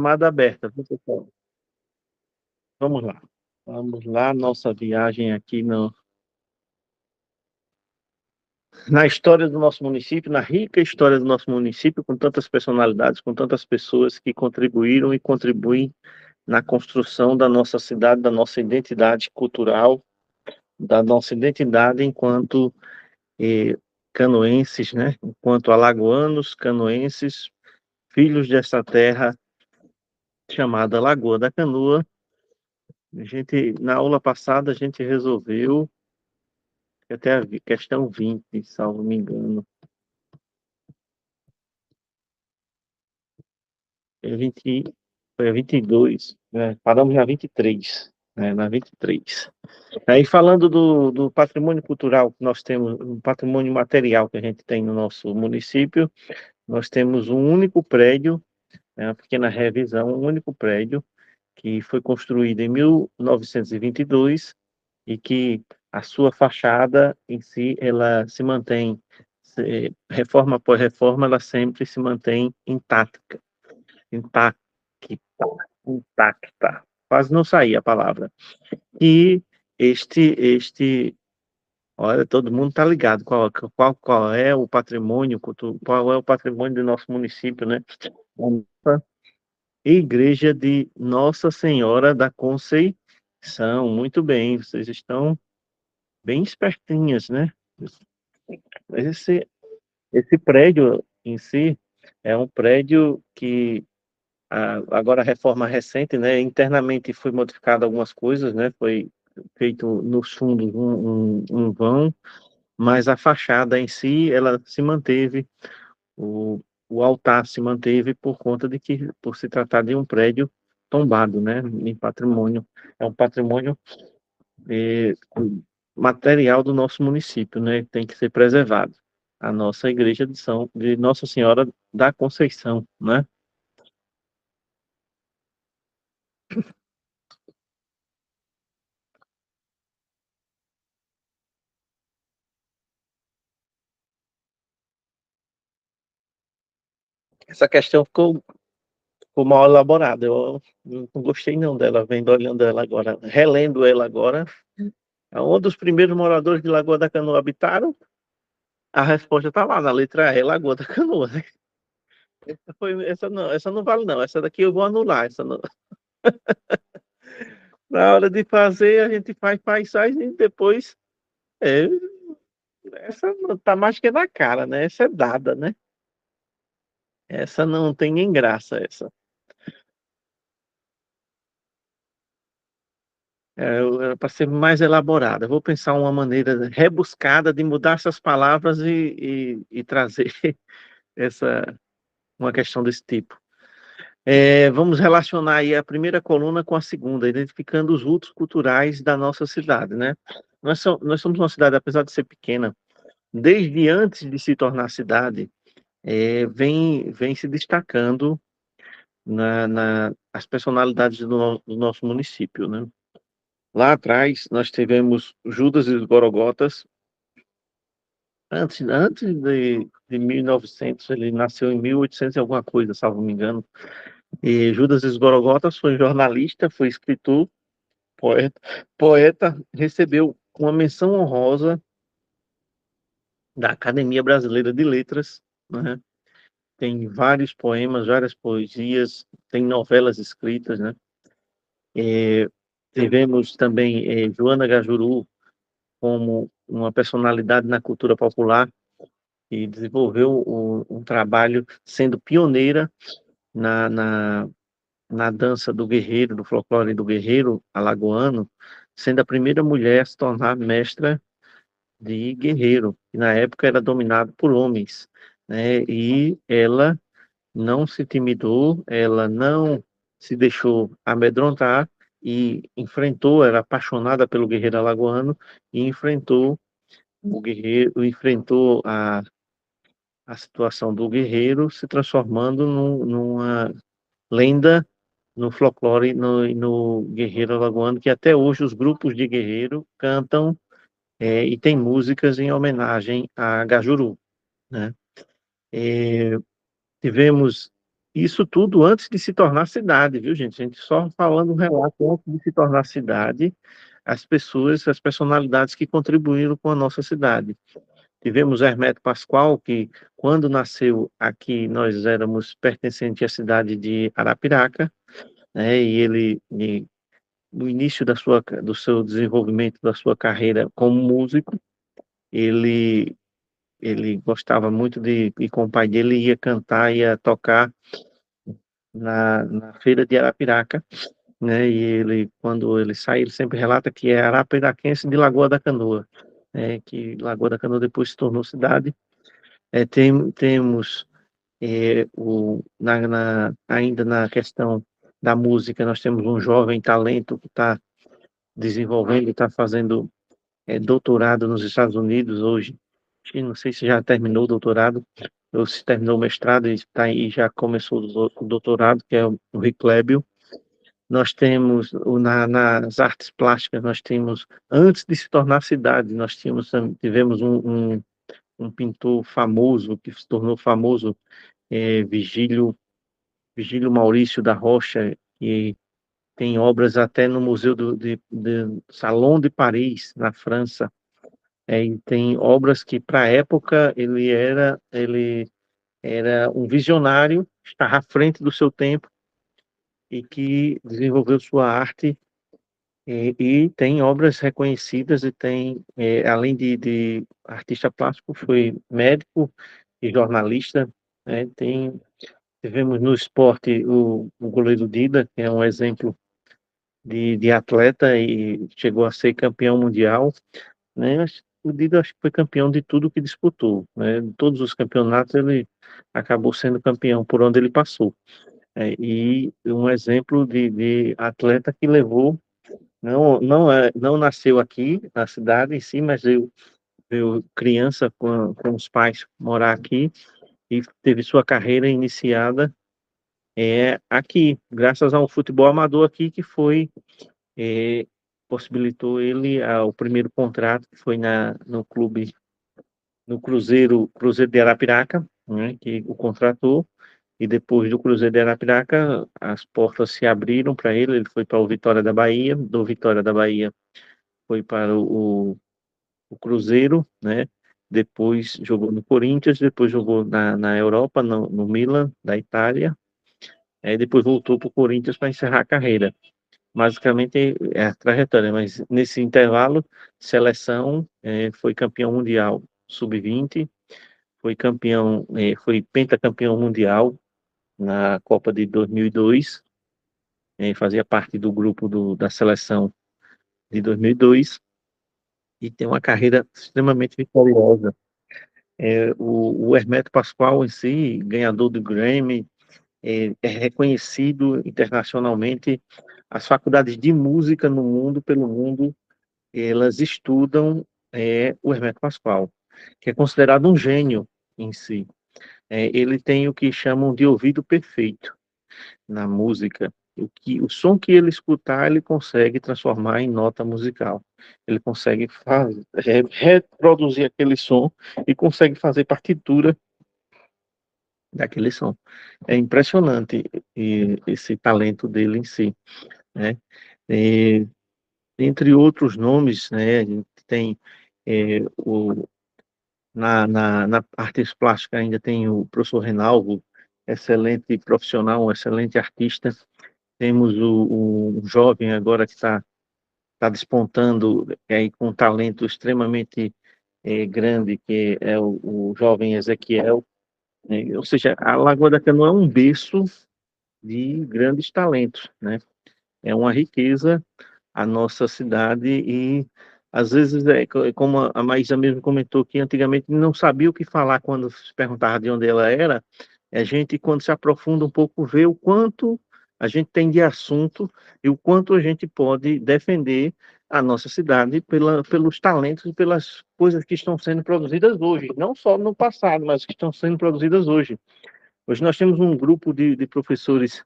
Chamada aberta, viu, pessoal? Vamos lá. Vamos lá, nossa viagem aqui na história do nosso município, na rica história do nosso município, com tantas personalidades, com tantas pessoas que contribuíram e contribuem na construção da nossa cidade, da nossa identidade cultural, da nossa identidade enquanto canoenses, né? Enquanto alagoanos, canoenses, filhos dessa terra chamada Lagoa da Canoa. Na aula passada, a gente resolveu até a questão 20, salvo me engano. Foi a 20, foi a 22, né? Paramos na 23, né? Na 23. Aí falando do patrimônio cultural que nós temos, um patrimônio material que a gente tem no nosso município, nós temos um único prédio, né, uma pequena revisão, um único prédio que foi construído em 1922 e que a sua fachada em si, ela se mantém, reforma após reforma, ela sempre se mantém intacta, intacta, intacta. Quase não saía a palavra. E olha, todo mundo está ligado qual é o patrimônio, qual é o patrimônio do nosso município, né? A Igreja de Nossa Senhora da Conceição. Muito bem, vocês estão bem espertinhas, né? Esse, esse prédio em si é um prédio que agora a reforma recente, né? Internamente foi modificado algumas coisas, né? Foi feito nos fundos um vão, mas a fachada em si ela se manteve, o, o altar se manteve por conta de que por se tratar de um prédio tombado, né? Em patrimônio, é um patrimônio eh, material do nosso município, né? Tem que ser preservado. A nossa igreja de Nossa Senhora da Conceição, né? Essa questão ficou mal elaborada. Eu não gostei não dela, vendo, olhando ela agora, relendo ela agora. Onde os primeiros moradores de Lagoa da Canoa habitaram? A resposta está lá na letra E, Lagoa da Canoa, né? Essa não vale não. Essa daqui eu vou anular. Essa não. Na hora de fazer, a gente faz e depois. É, essa não tá mais que na cara, né? Essa é dada, né? Essa não tem nem graça, essa. Era para ser mais elaborada. Vou pensar uma maneira rebuscada de mudar essas palavras e trazer essa, uma questão desse tipo. Vamos relacionar aí a primeira coluna com a segunda, identificando os vultos culturais da nossa cidade, né? Nós somos uma cidade, apesar de ser pequena, desde antes de se tornar cidade, vem se destacando as personalidades do nosso município, né? Lá atrás, nós tivemos Judas e os Gorogotas. Antes de 1900, ele nasceu em 1800 e alguma coisa, salvo me engano. E Judas e os Gorogotas foi jornalista, foi escritor, poeta, recebeu uma menção honrosa da Academia Brasileira de Letras, né? Tem vários poemas, várias poesias, tem novelas escritas, né? E tivemos também Joana Gajuru como uma personalidade na cultura popular e desenvolveu um trabalho sendo pioneira na, na, na dança do guerreiro, do folclore do guerreiro alagoano, sendo a primeira mulher a se tornar mestra de guerreiro, que na época era dominado por homens, né? E ela não se intimidou, ela não se deixou amedrontar e enfrentou, era apaixonada pelo guerreiro alagoano e enfrentou o guerreiro, enfrentou a situação do guerreiro se transformando numa lenda no folclore, no guerreiro alagoano, que até hoje os grupos de guerreiro cantam e tem músicas em homenagem a Gajuru, né? Tivemos Isso tudo antes de se tornar cidade, viu, gente? A gente só falando um relato antes de se tornar cidade, as pessoas, as personalidades que contribuíram com a nossa cidade. Tivemos Hermeto Pascoal, que quando nasceu aqui, nós éramos pertencentes à cidade de Arapiraca, né? E ele, no início do seu desenvolvimento, da sua carreira como músico, ele, ele gostava muito e com o pai dele ia cantar, ia tocar na feira de Arapiraca, né? E ele, quando ele sai, ele sempre relata que é arapiraquense de Lagoa da Canoa, que Lagoa da Canoa depois se tornou cidade. Temos ainda na questão da música, nós temos um jovem talento que está desenvolvendo, está fazendo doutorado nos Estados Unidos hoje. Não sei se já terminou o doutorado ou se terminou o mestrado e já começou o doutorado, que é o Rick Lebel. Nós temos, nas artes plásticas, nós temos, antes de se tornar cidade, tivemos um pintor famoso, que se tornou famoso, Vigílio Maurício da Rocha, que tem obras até no Museu de Salon de Paris, na França. E tem obras que, para a época, ele era um visionário, estava à frente do seu tempo e que desenvolveu sua arte e tem obras reconhecidas e tem, além de artista plástico, foi médico e jornalista, né? Tivemos no esporte o goleiro Dida, que é um exemplo de atleta e chegou a ser campeão mundial, né? O Dida acho que foi campeão de tudo que disputou, né? Todos os campeonatos ele acabou sendo campeão por onde ele passou. E um exemplo de atleta que levou, não nasceu aqui na cidade em si, mas eu criança com os pais morar aqui e teve sua carreira iniciada aqui, graças ao futebol amador aqui que é, possibilitou ele o primeiro contrato que foi no clube, no Cruzeiro de Arapiraca, né, que o contratou. E depois do Cruzeiro de Arapiraca, as portas se abriram para ele. Ele foi para o Vitória da Bahia, do Vitória da Bahia foi para o Cruzeiro, né? Depois jogou no Corinthians, depois jogou na Europa, no Milan, da Itália. Depois voltou para o Corinthians para encerrar a carreira. Basicamente é a trajetória, mas nesse intervalo, seleção, foi campeão mundial sub-20, foi pentacampeão mundial na Copa de 2002, fazia parte do grupo da seleção de 2002 e tem uma carreira extremamente vitoriosa. O Hermeto Pascoal em si, ganhador do Grammy, é reconhecido internacionalmente. As faculdades de música no mundo, pelo mundo, elas estudam o Hermeto Pascoal, que é considerado um gênio em si. Ele tem o que chamam de ouvido perfeito na música. O som que ele escutar, ele consegue transformar em nota musical. Ele consegue reproduzir aquele som e consegue fazer partitura daquele som. É impressionante esse talento dele em si, né? E, entre outros nomes, né, a gente tem é, o, na artes plásticas ainda tem o professor Reinaldo, excelente profissional, um excelente artista. Temos um jovem agora que está despontando aí com um talento extremamente grande, que é o jovem Ezequiel, né? Ou seja, a Lagoa da Canoa é um berço de grandes talentos, né? É uma riqueza a nossa cidade e às vezes como a Maísa mesmo comentou que antigamente não sabia o que falar quando se perguntava de onde ela era. A gente, quando se aprofunda um pouco, vê o quanto a gente tem de assunto e o quanto a gente pode defender a nossa cidade pelos talentos e pelas coisas que estão sendo produzidas hoje, não só no passado, mas que estão sendo produzidas hoje. Hoje nós temos um grupo de professores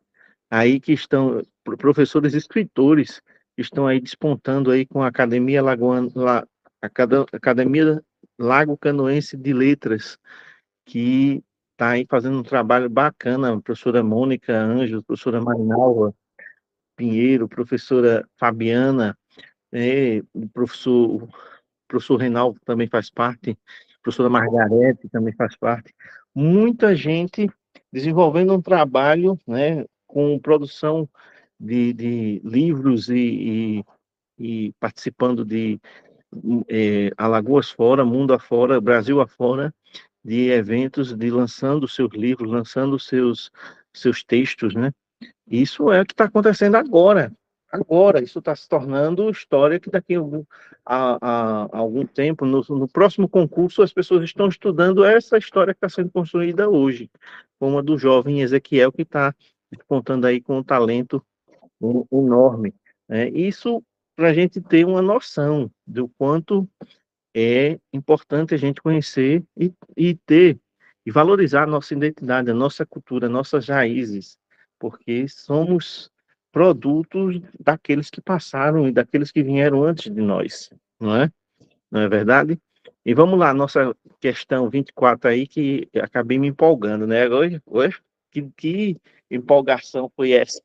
aí que estão, professores escritores, que estão aí despontando aí com a Academia Academia Lago Canoense de Letras, que está aí fazendo um trabalho bacana, a professora Mônica Anjos, professora Marinalva Pinheiro, professora Fabiana, o professor Reinaldo também faz parte, a professora Margarete também faz parte. Muita gente desenvolvendo um trabalho, né, com produção de livros e participando de Alagoas fora, mundo afora, Brasil afora, de eventos, de lançando seus livros, lançando seus textos, né? Isso é o que está acontecendo agora. Agora, isso está se tornando história que daqui a algum tempo, no próximo concurso, as pessoas estão estudando essa história que está sendo construída hoje, como a do jovem Ezequiel, que está contando aí com um talento enorme. Né? Isso para a gente ter uma noção do quanto é importante a gente conhecer e ter e valorizar a nossa identidade, a nossa cultura, nossas raízes, porque somos produtos daqueles que passaram e daqueles que vieram antes de nós, não é? Não é verdade? E vamos lá, nossa questão 24 aí, que eu acabei me empolgando, né? Hoje, que empolgação foi essa?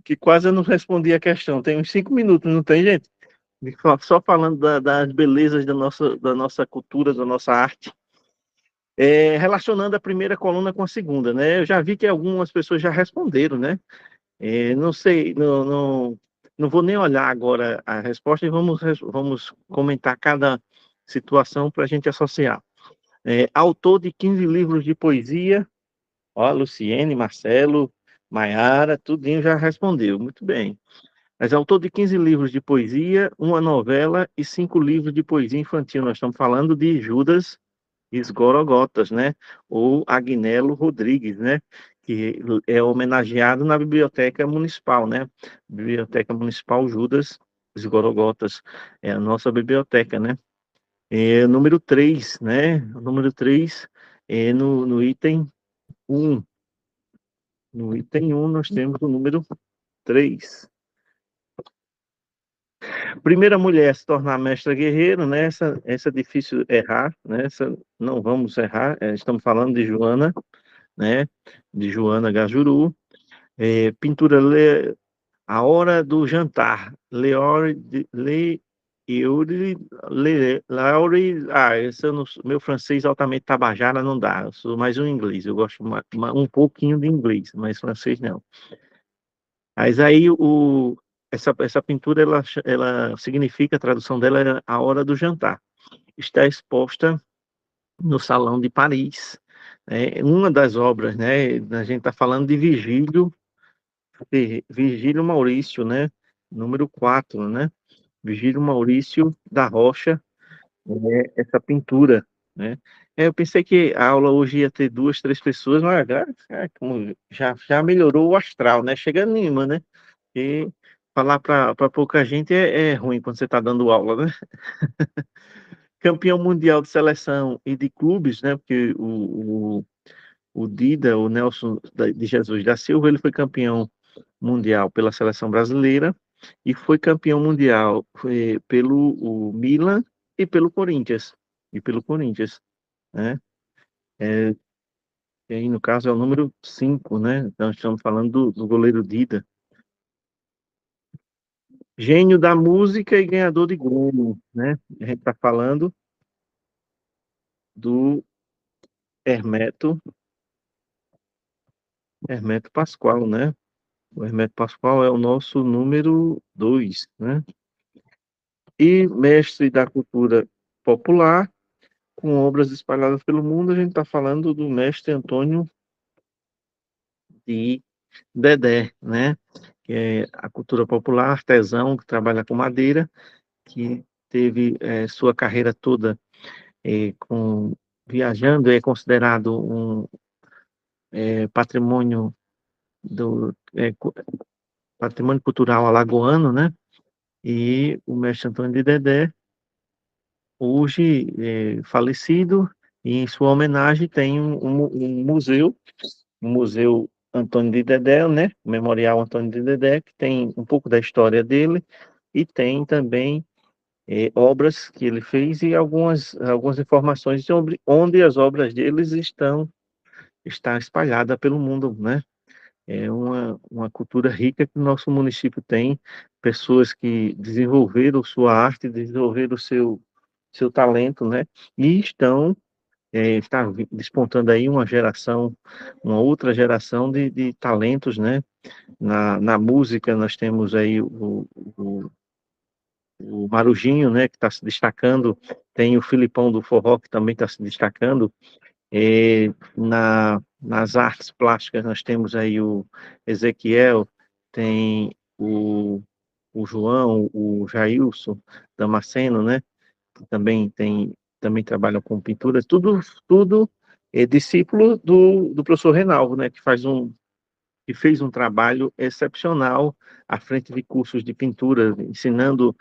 Que quase eu não respondi a questão. Tem uns 5 minutos, não tem, gente? Só falando das belezas da nossa cultura, da nossa arte, relacionando a primeira coluna com a segunda, né? Eu já vi que algumas pessoas já responderam, né? Não sei, não vou nem olhar agora a resposta e vamos comentar cada situação para a gente associar. Autor de 15 livros de poesia, ó, Luciene, Marcelo, Maiara, tudinho já respondeu, muito bem. Mas é autor de 15 livros de poesia, uma novela e 5 livros de poesia infantil. Nós estamos falando de Judas Esgorogotas, né? Ou Agnello Rodrigues, né? Que é homenageado na Biblioteca Municipal, né? Biblioteca Municipal Judas Esgorogotas. É a nossa biblioteca, né? Número 3, né? O número 3 é no item 1. No item 1 nós temos o número 3. Primeira mulher a se tornar mestra guerreiro, né? Essa é difícil errar, né? Essa não vamos errar. Estamos falando de Joana, né? De Joana Gajuru. Pintura A Hora do Jantar. Laure. Esse meu francês altamente tabajara não dá. Eu sou mais um inglês. Eu gosto um pouquinho de inglês, mas francês não. Mas aí essa pintura ela significa, a tradução dela é A Hora do Jantar. Está exposta no Salão de Paris. Uma das obras, né? A gente está falando de Virgílio Maurício, né? Número 4, né? Virgílio Maurício da Rocha, essa pintura, né? Eu pensei que a aula hoje ia ter 2, 3 pessoas, mas agora, como já melhorou o astral, né? Chega anima, né? E falar para pouca gente é ruim quando você está dando aula, né? Campeão mundial de seleção e de clubes, né? Porque o Dida, o Nelson de Jesus da Silva, ele foi campeão mundial pela seleção brasileira e foi campeão mundial pelo o Milan e pelo Corinthians. E pelo Corinthians, né? É, e aí, no caso, é o número 5, né? Nós estamos falando do goleiro Dida. Gênio da música e ganhador de Grêmio, né? A gente está falando do Hermeto, Hermeto Pascoal, né? O Hermeto Pascoal é o nosso número 2, né? E mestre da cultura popular, com obras espalhadas pelo mundo, a gente está falando do mestre Antônio de Dedé, né? Que é a cultura popular, artesão, que trabalha com madeira, que teve sua carreira toda viajando, é considerado um patrimônio patrimônio cultural alagoano, né? E o mestre Antônio de Dedé, hoje falecido, e em sua homenagem tem um museu, o Museu Antônio de Dedé, né? O Memorial Antônio de Dedé, que tem um pouco da história dele, e tem também obras que ele fez e algumas informações sobre onde as obras deles está espalhada pelo mundo, né? É uma cultura rica que o nosso município tem, pessoas que desenvolveram sua arte, desenvolveram seu talento, né? E está despontando aí uma outra geração de talentos, né? Na música nós temos aí o Marujinho, né? Que está se destacando, tem o Filipão do Forró que também está se destacando. Nas artes plásticas nós temos aí o Ezequiel, tem o João, o Jailson Damasceno, né? Que também trabalham com pintura, tudo é discípulo do professor Reinaldo, né? Que fez um trabalho excepcional à frente de cursos de pintura, ensinando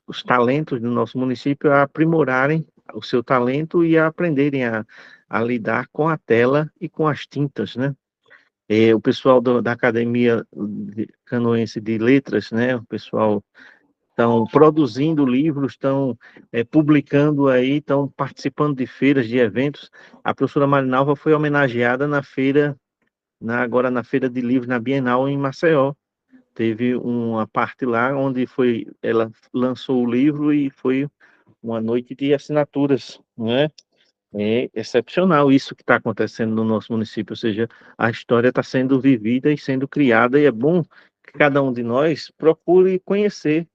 os talentos do nosso município a aprimorarem o seu talento e a aprenderem a lidar com a tela e com as tintas, né? O pessoal da Academia Canoense de Letras, né? O pessoal estão produzindo livros, estão publicando aí, estão participando de feiras, de eventos. A professora Marinalva foi homenageada agora na Feira de Livros, na Bienal, em Maceió. Teve uma parte lá onde ela lançou o livro e foi uma noite de assinaturas, né? É excepcional isso que está acontecendo no nosso município, ou seja, a história está sendo vivida e sendo criada, e é bom que cada um de nós procure conhecer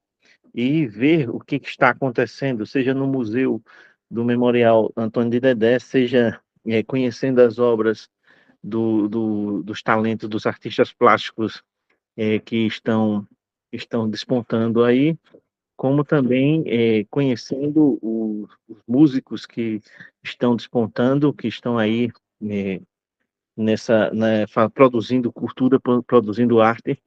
e ver o que está acontecendo, seja no Museu do Memorial Antônio de Dedé, seja conhecendo as obras dos talentos dos artistas plásticos que estão despontando aí, como também conhecendo os músicos que estão despontando, que estão aí eh, produzindo cultura, produzindo arte.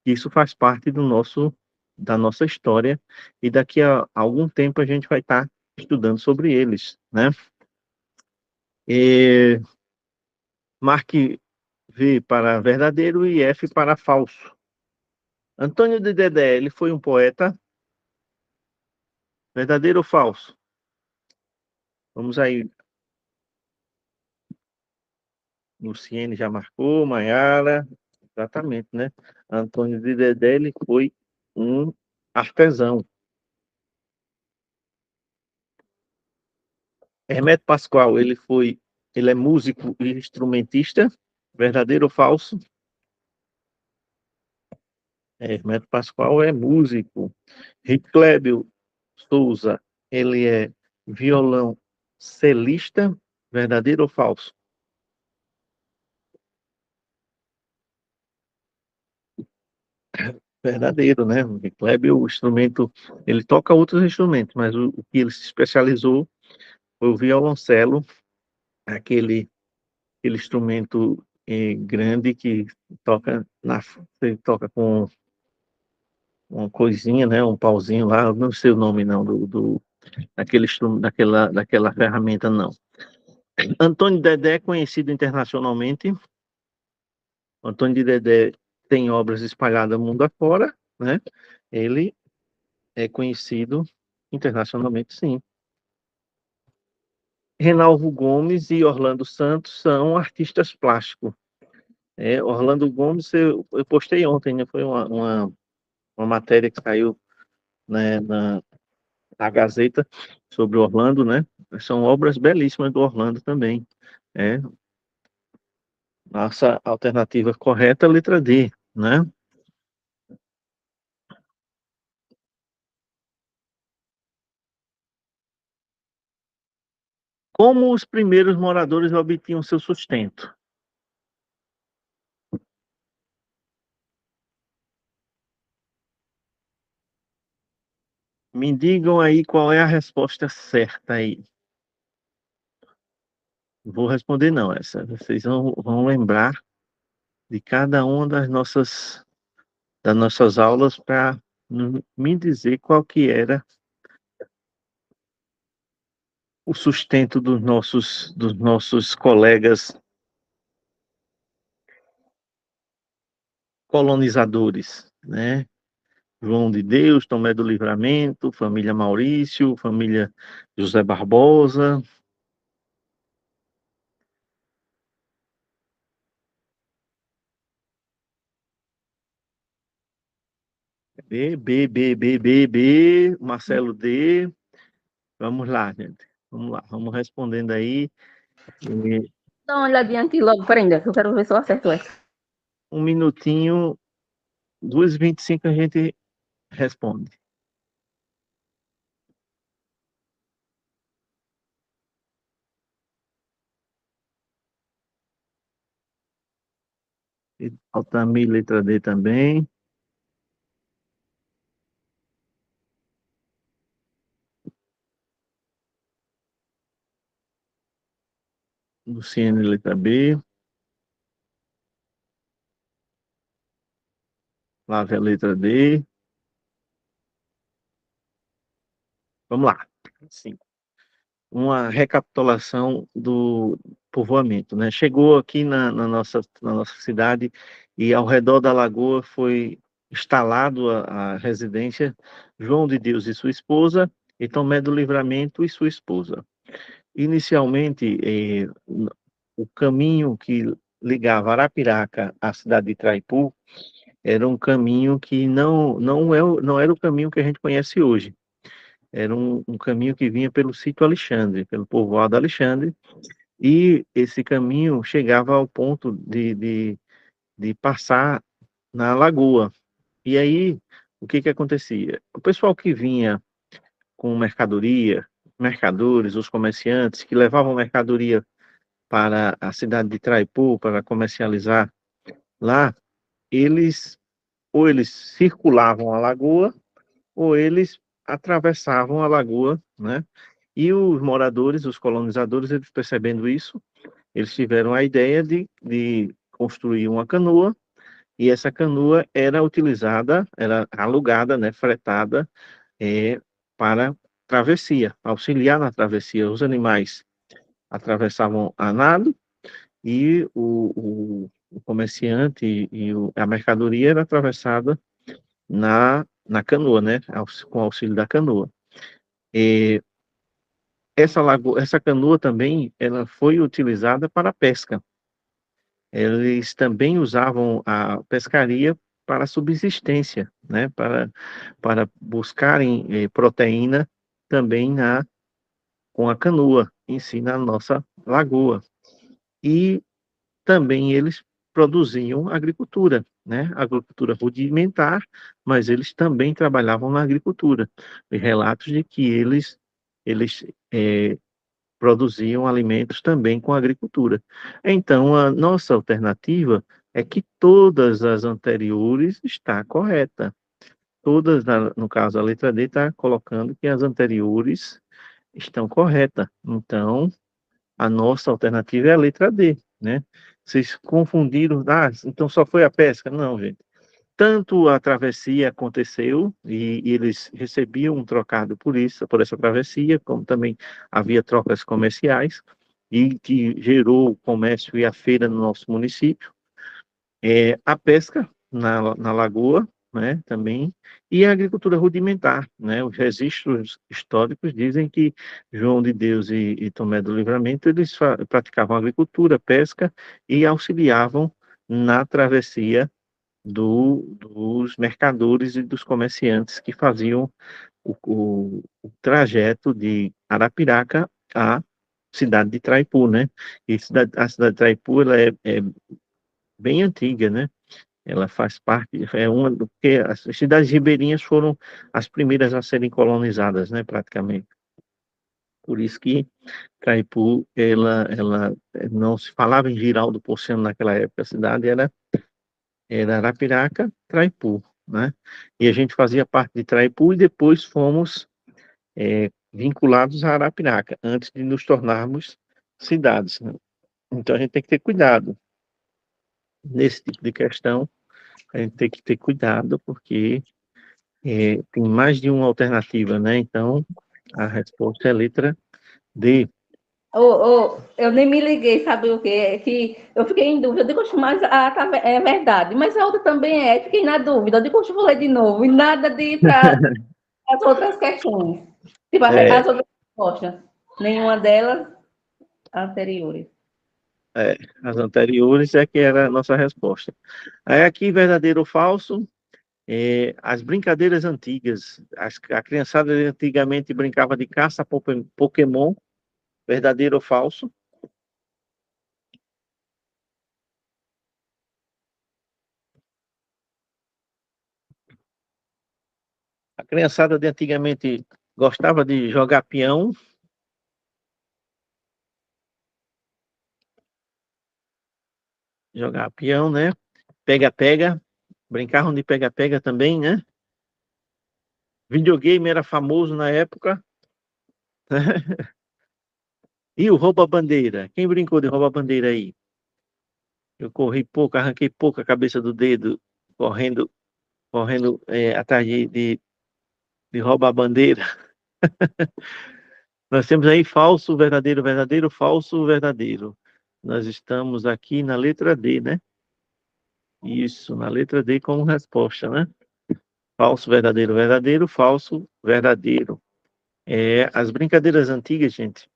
Isso faz parte da nossa história e daqui a algum tempo a gente vai estar estudando sobre eles, né? E marque V para verdadeiro e F para falso. Antônio de Dedé, ele foi um poeta, verdadeiro ou falso? Vamos aí. Luciene já marcou, Maiara, exatamente, né? Antônio de Dedé, ele foi um artesão. Hermeto Pascoal, ele é músico e instrumentista, verdadeiro ou falso? Hermeto Pascoal é músico. Riclébio Souza, ele é violão celista, verdadeiro ou falso? Verdadeiro, né? O Riclébio, o instrumento, ele toca outros instrumentos, mas o que ele se especializou foi o violoncelo, aquele, aquele instrumento grande que você toca com uma coisinha, né? Um pauzinho lá, não sei o nome não, daquele instrumento, daquela ferramenta, não. Antônio Dedé é conhecido internacionalmente. Antônio de Dedé tem obras espalhadas mundo afora, né? Ele é conhecido internacionalmente, sim. Reinaldo Gomes e Orlando Santos são artistas plásticos. Orlando Gomes, eu postei ontem, né? Foi uma matéria que saiu, né, na Gazeta sobre o Orlando, né? São obras belíssimas do Orlando também. É, nossa alternativa correta, letra D, né? Como os primeiros moradores obtinham seu sustento? Me digam aí qual é a resposta certa aí. Vou responder não, essa. Vocês vão lembrar de cada uma das nossas aulas para me dizer qual que era o sustento dos nossos colegas colonizadores, né? João de Deus, Tomé do Livramento, família Maurício, família José Barbosa. B, Marcelo D. Vamos lá, gente. Vamos lá, vamos respondendo aí. Dá uma olhadinha aqui logo, peraí, que eu quero ver se eu acerto essa. Um minutinho, 2h25 a gente responde. Altamir, letra D também. Luciene, letra B. Flávia, letra D. Vamos lá. Sim. Uma recapitulação do povoamento, né? Chegou aqui na nossa cidade e ao redor da lagoa foi instalado a residência João de Deus e sua esposa e Tomé do Livramento e sua esposa. Inicialmente, o caminho que ligava Arapiraca à cidade de Traipu era um caminho que não era o caminho que a gente conhece hoje. Era um caminho que vinha pelo sítio Alexandre, pelo povoado Alexandre, e esse caminho chegava ao ponto de passar na lagoa. E aí, o que que acontecia? O pessoal que vinha com mercadoria, mercadores, os comerciantes que levavam mercadoria para a cidade de Traipu para comercializar lá, eles ou eles circulavam a lagoa ou eles atravessavam a lagoa, né? E os moradores, os colonizadores, eles percebendo isso, eles tiveram a ideia de construir uma canoa, e essa canoa era utilizada, era alugada, né, fretada, é, para travessia, auxiliar na travessia. Os animais atravessavam a nado e o comerciante a mercadoria era atravessada na canoa, né, com auxílio da canoa. E essa canoa também, ela foi utilizada para a pesca. Eles também usavam a pescaria para subsistência, né, para buscarem proteína também com a canoa em si na nossa lagoa. E também eles produziam agricultura, né, agricultura rudimentar, mas eles também trabalhavam na agricultura. E relatos de que eles produziam alimentos também com agricultura. Então, a nossa alternativa é que todas as anteriores está correta. Todas, no caso, a letra D está colocando que as anteriores estão corretas. Então, a nossa alternativa é a letra D, né? Vocês confundiram, então só foi a pesca? Não, gente. Tanto a travessia aconteceu e eles recebiam um trocado por isso, por essa travessia, como também havia trocas comerciais e que gerou o comércio e a feira no nosso município. A pesca na lagoa, né, também, e a agricultura rudimentar, né? Os registros históricos dizem que João de Deus e Tomé do Livramento, eles praticavam agricultura, pesca e auxiliavam na travessia dos mercadores e dos comerciantes que faziam o trajeto de Arapiraca à cidade de Traipu, né? E a cidade de Traipu, ela é bem antiga, né? Ela faz parte, porque as cidades ribeirinhas foram as primeiras a serem colonizadas, né, praticamente. Por isso que Traipu, ela não se falava em Girau do Ponciano naquela época, a cidade era Arapiraca, Traipu, né? E a gente fazia parte de Traipu e depois fomos vinculados a Arapiraca, antes de nos tornarmos cidades, né? Então a gente tem que ter cuidado nesse tipo de questão, a gente tem que ter cuidado porque tem mais de uma alternativa, né? Então a resposta é a letra D. Eu nem me liguei, sabe o quê? É que eu fiquei em dúvida. Eu digo, "Oxe, mas é verdade. Mas a outra também é. Fiquei na dúvida. Eu digo, "Oxe, vou ler de novo." E nada de ir para as outras questões. Tipo, É, as outras respostas. Nenhuma delas anteriores. é, as anteriores é que era a nossa resposta. Aí aqui, verdadeiro ou falso, as brincadeiras antigas. A criançada antigamente brincava de caça a Pokémon, verdadeiro ou falso. A criançada de antigamente gostava de jogar peão, né? Pega-pega, brincavam de pega-pega também, né? Videogame era famoso na época. E o rouba-bandeira? Quem brincou de rouba-bandeira aí? Eu corri pouco, arranquei pouco a cabeça do dedo, correndo, correndo atrás de rouba-bandeira. Nós temos aí falso, verdadeiro, verdadeiro, falso, verdadeiro. Nós estamos aqui na letra D, né? Isso, na letra D como resposta, né? Falso, verdadeiro, verdadeiro, falso, verdadeiro. As brincadeiras antigas, gente,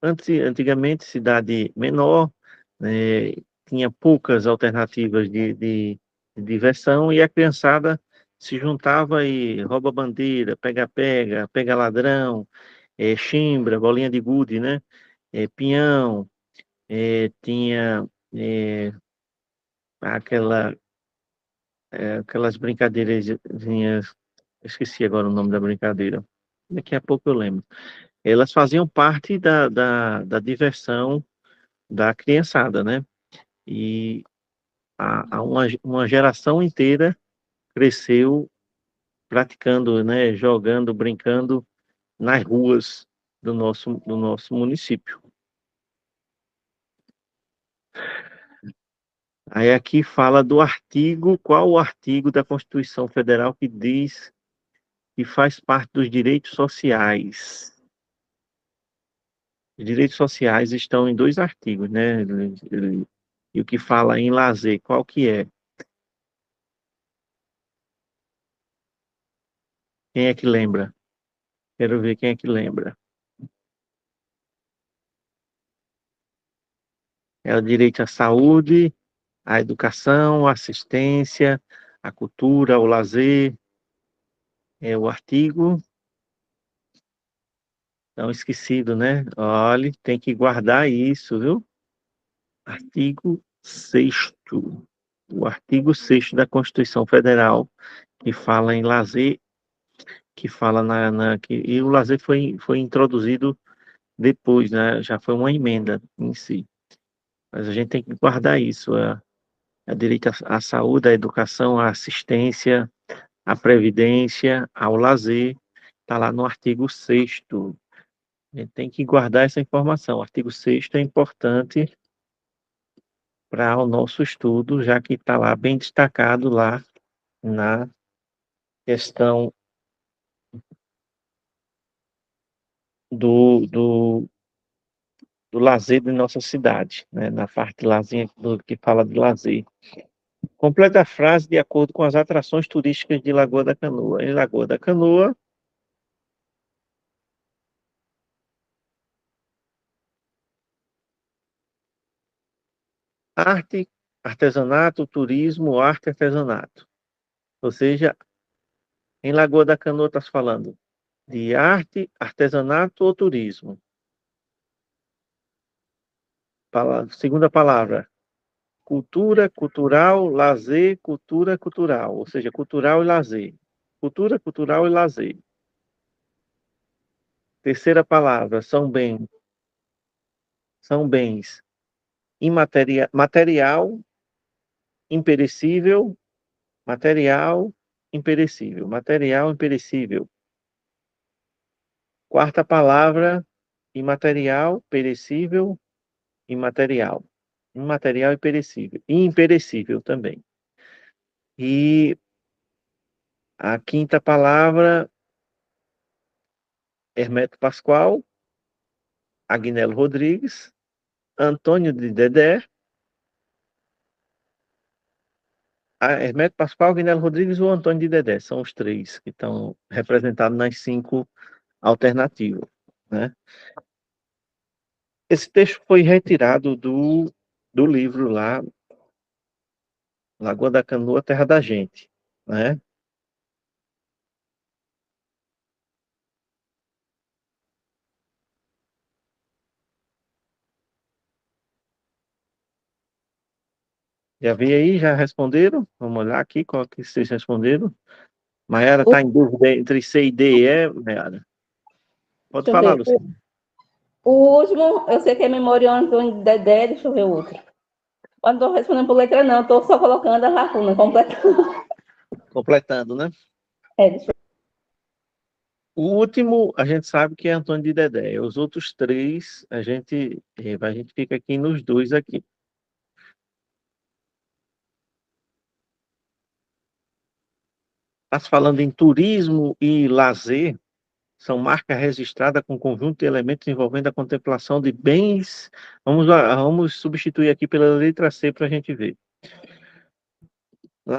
antigamente, cidade menor, né, tinha poucas alternativas de diversão e a criançada se juntava e rouba bandeira, pega-pega, pega ladrão, chimbra, bolinha de gude, né? Pinhão, tinha aquela, aquelas brincadeiras, esqueci agora o nome da brincadeira. Daqui a pouco eu lembro. Elas faziam parte da diversão da criançada, né? E uma geração inteira cresceu praticando, né? Jogando, brincando nas ruas do nosso município. Aí aqui fala do artigo, qual o artigo da Constituição Federal que diz que faz parte dos direitos sociais? Os direitos sociais estão em dois artigos, né? E o que fala em lazer, qual que é? Quem é que lembra? Quero ver quem é que lembra. É o direito à saúde, à educação, à assistência, à cultura, ao lazer. É o artigo, não esquecido, né? Olha, tem que guardar isso, viu? Artigo 6º. O artigo 6º da Constituição Federal, que fala em lazer, que fala e o lazer foi introduzido depois, né? Já foi uma emenda em si. Mas a gente tem que guardar isso, a direito à saúde, à educação, à assistência, à previdência, ao lazer, está lá no artigo 6º. A gente tem que guardar essa informação. O artigo 6º é importante para o nosso estudo, já que está lá bem destacado lá na questão do lazer de nossa cidade, né? Na parte lazer, que fala de lazer. Completa a frase de acordo com as atrações turísticas de Lagoa da Canoa. Em Lagoa da Canoa, arte, artesanato, turismo, arte e artesanato. Ou seja, em Lagoa da Canoa está se falando de arte, artesanato ou turismo. Segunda palavra, cultura, cultural, lazer, cultura, cultural. Ou seja, cultural e lazer. Cultura, cultural e lazer. Terceira palavra, são bens material, imperecível, material, imperecível. Material, imperecível. Quarta palavra, imaterial, perecível, imaterial. Imaterial e perecível. E imperecível também. E a quinta palavra, Hermeto Pascoal, Agnello Rodrigues, Antônio de Dedé, Hermeto Pascoal, Agnello Rodrigues ou Antônio de Dedé. São os três que estão representados nas 5 alternativas, né? Esse texto foi retirado do livro lá, Lagoa da Canoa, Terra da Gente, né? Já vi aí, já responderam? Vamos olhar aqui qual que vocês responderam. Maiara O- está em dúvida entre C e D, Maiara? Pode Deixa eu falar, ver. Luciano. O último, eu sei que é Memória Antônio de Dedé, deixa eu ver o outro. Eu não estou respondendo por letra, não, estou só colocando a lacuna, completando. Completando, né? Deixa O último, a gente sabe que é Antônio de Dedé. Os outros três, a gente fica aqui nos dois aqui. Está falando em turismo e lazer, são marca registrada com conjunto de elementos envolvendo a contemplação de bens. Vamos substituir aqui pela letra C para a gente ver.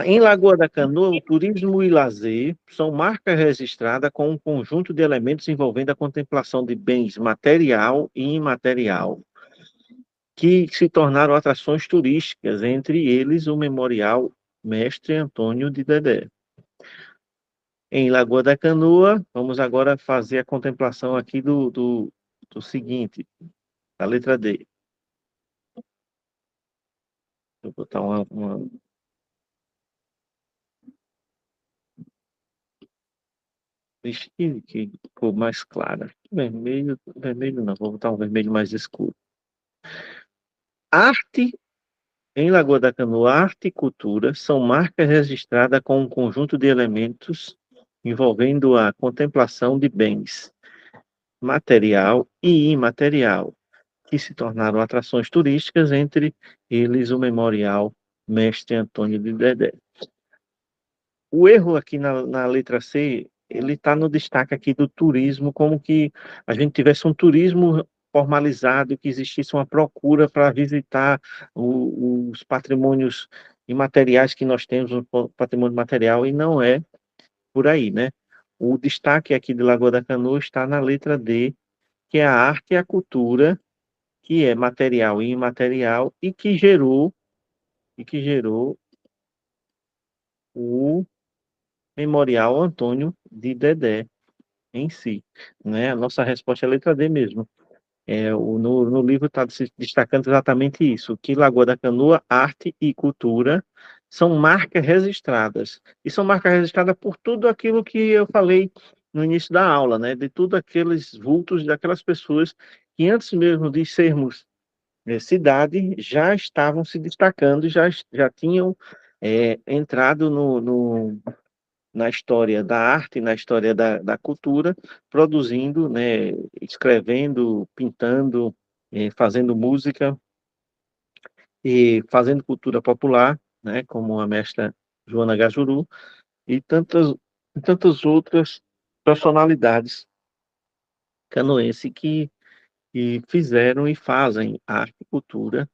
Em Lagoa da Canoa, o turismo e lazer são marca registrada com um conjunto de elementos envolvendo a contemplação de bens material e imaterial, que se tornaram atrações turísticas, entre eles o Memorial Mestre Antônio de Dedé. Em Lagoa da Canoa, vamos agora fazer a contemplação aqui do seguinte, da letra D. Vou botar uma. Vixe, que cor mais clara. Vermelho, vermelho não, vou botar um vermelho mais escuro. Arte, em Lagoa da Canoa, arte e cultura são marcas registradas com um conjunto de elementos envolvendo a contemplação de bens, material e imaterial, que se tornaram atrações turísticas, entre eles o Memorial Mestre Antônio de Dedé. O erro aqui na letra C, ele está no destaque aqui do turismo, como que a gente tivesse um turismo formalizado, que existisse uma procura para visitar os patrimônios imateriais que nós temos, o patrimônio material, e não é por aí, né? O destaque aqui de Lagoa da Canoa está na letra D, que é a arte e a cultura, que é material e imaterial, e que gerou o Memorial Antônio de Dedé em si, né? A nossa resposta é a letra D mesmo. No livro está se destacando exatamente isso, que Lagoa da Canoa, arte e cultura são marcas registradas. E são marcas registradas por tudo aquilo que eu falei no início da aula, né? De tudo aqueles vultos, daquelas pessoas que antes mesmo de sermos cidade, já estavam se destacando, já tinham entrado na história da arte, na história da cultura, produzindo, né, escrevendo, pintando, fazendo música e fazendo cultura popular, né, como a mestra Joana Gajuru e tantas outras personalidades canoenses que fizeram e fazem arte e cultura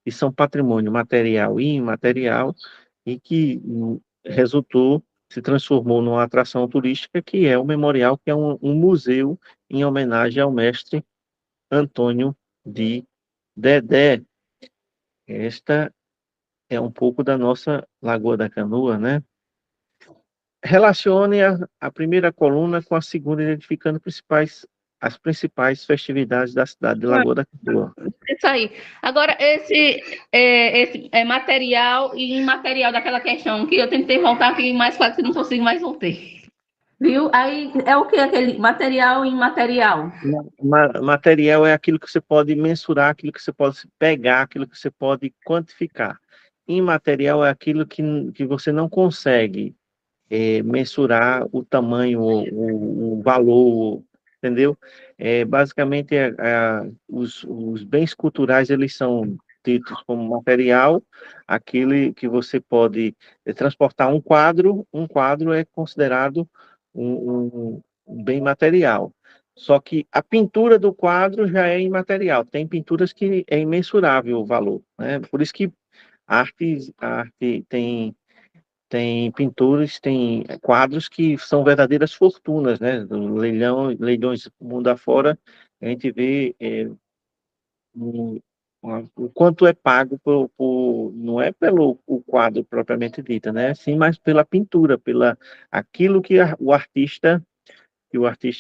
e são patrimônio material e imaterial, e que se transformou numa atração turística, que é o Memorial, que é um museu em homenagem ao mestre Antônio de Dedé. Esta é um pouco da nossa Lagoa da Canoa, né? Relacione a primeira coluna com a segunda, identificando as principais festividades da cidade de Lagoa da Canoa. isso aí. Agora, esse material e imaterial daquela questão, que eu tentei voltar aqui mais quase que não consigo mais voltei. Viu? Aí é o que aquele material e imaterial? Material é aquilo que você pode mensurar, aquilo que você pode pegar, aquilo que você pode quantificar. Imaterial é aquilo que você não consegue mensurar o tamanho, o valor, entendeu? Basicamente, os bens culturais, eles são tidos como material, aquele que você pode transportar um quadro é considerado um bem material. Só que a pintura do quadro já é imaterial. Tem pinturas que é imensurável o valor, né? Por isso que a arte tem pinturas, tem quadros que são verdadeiras fortunas, né? Do leilões mundo afora, a gente vê o, o quanto é pago não é pelo o quadro propriamente dito, né? Sim, mas pela pintura, pela aquilo que o artista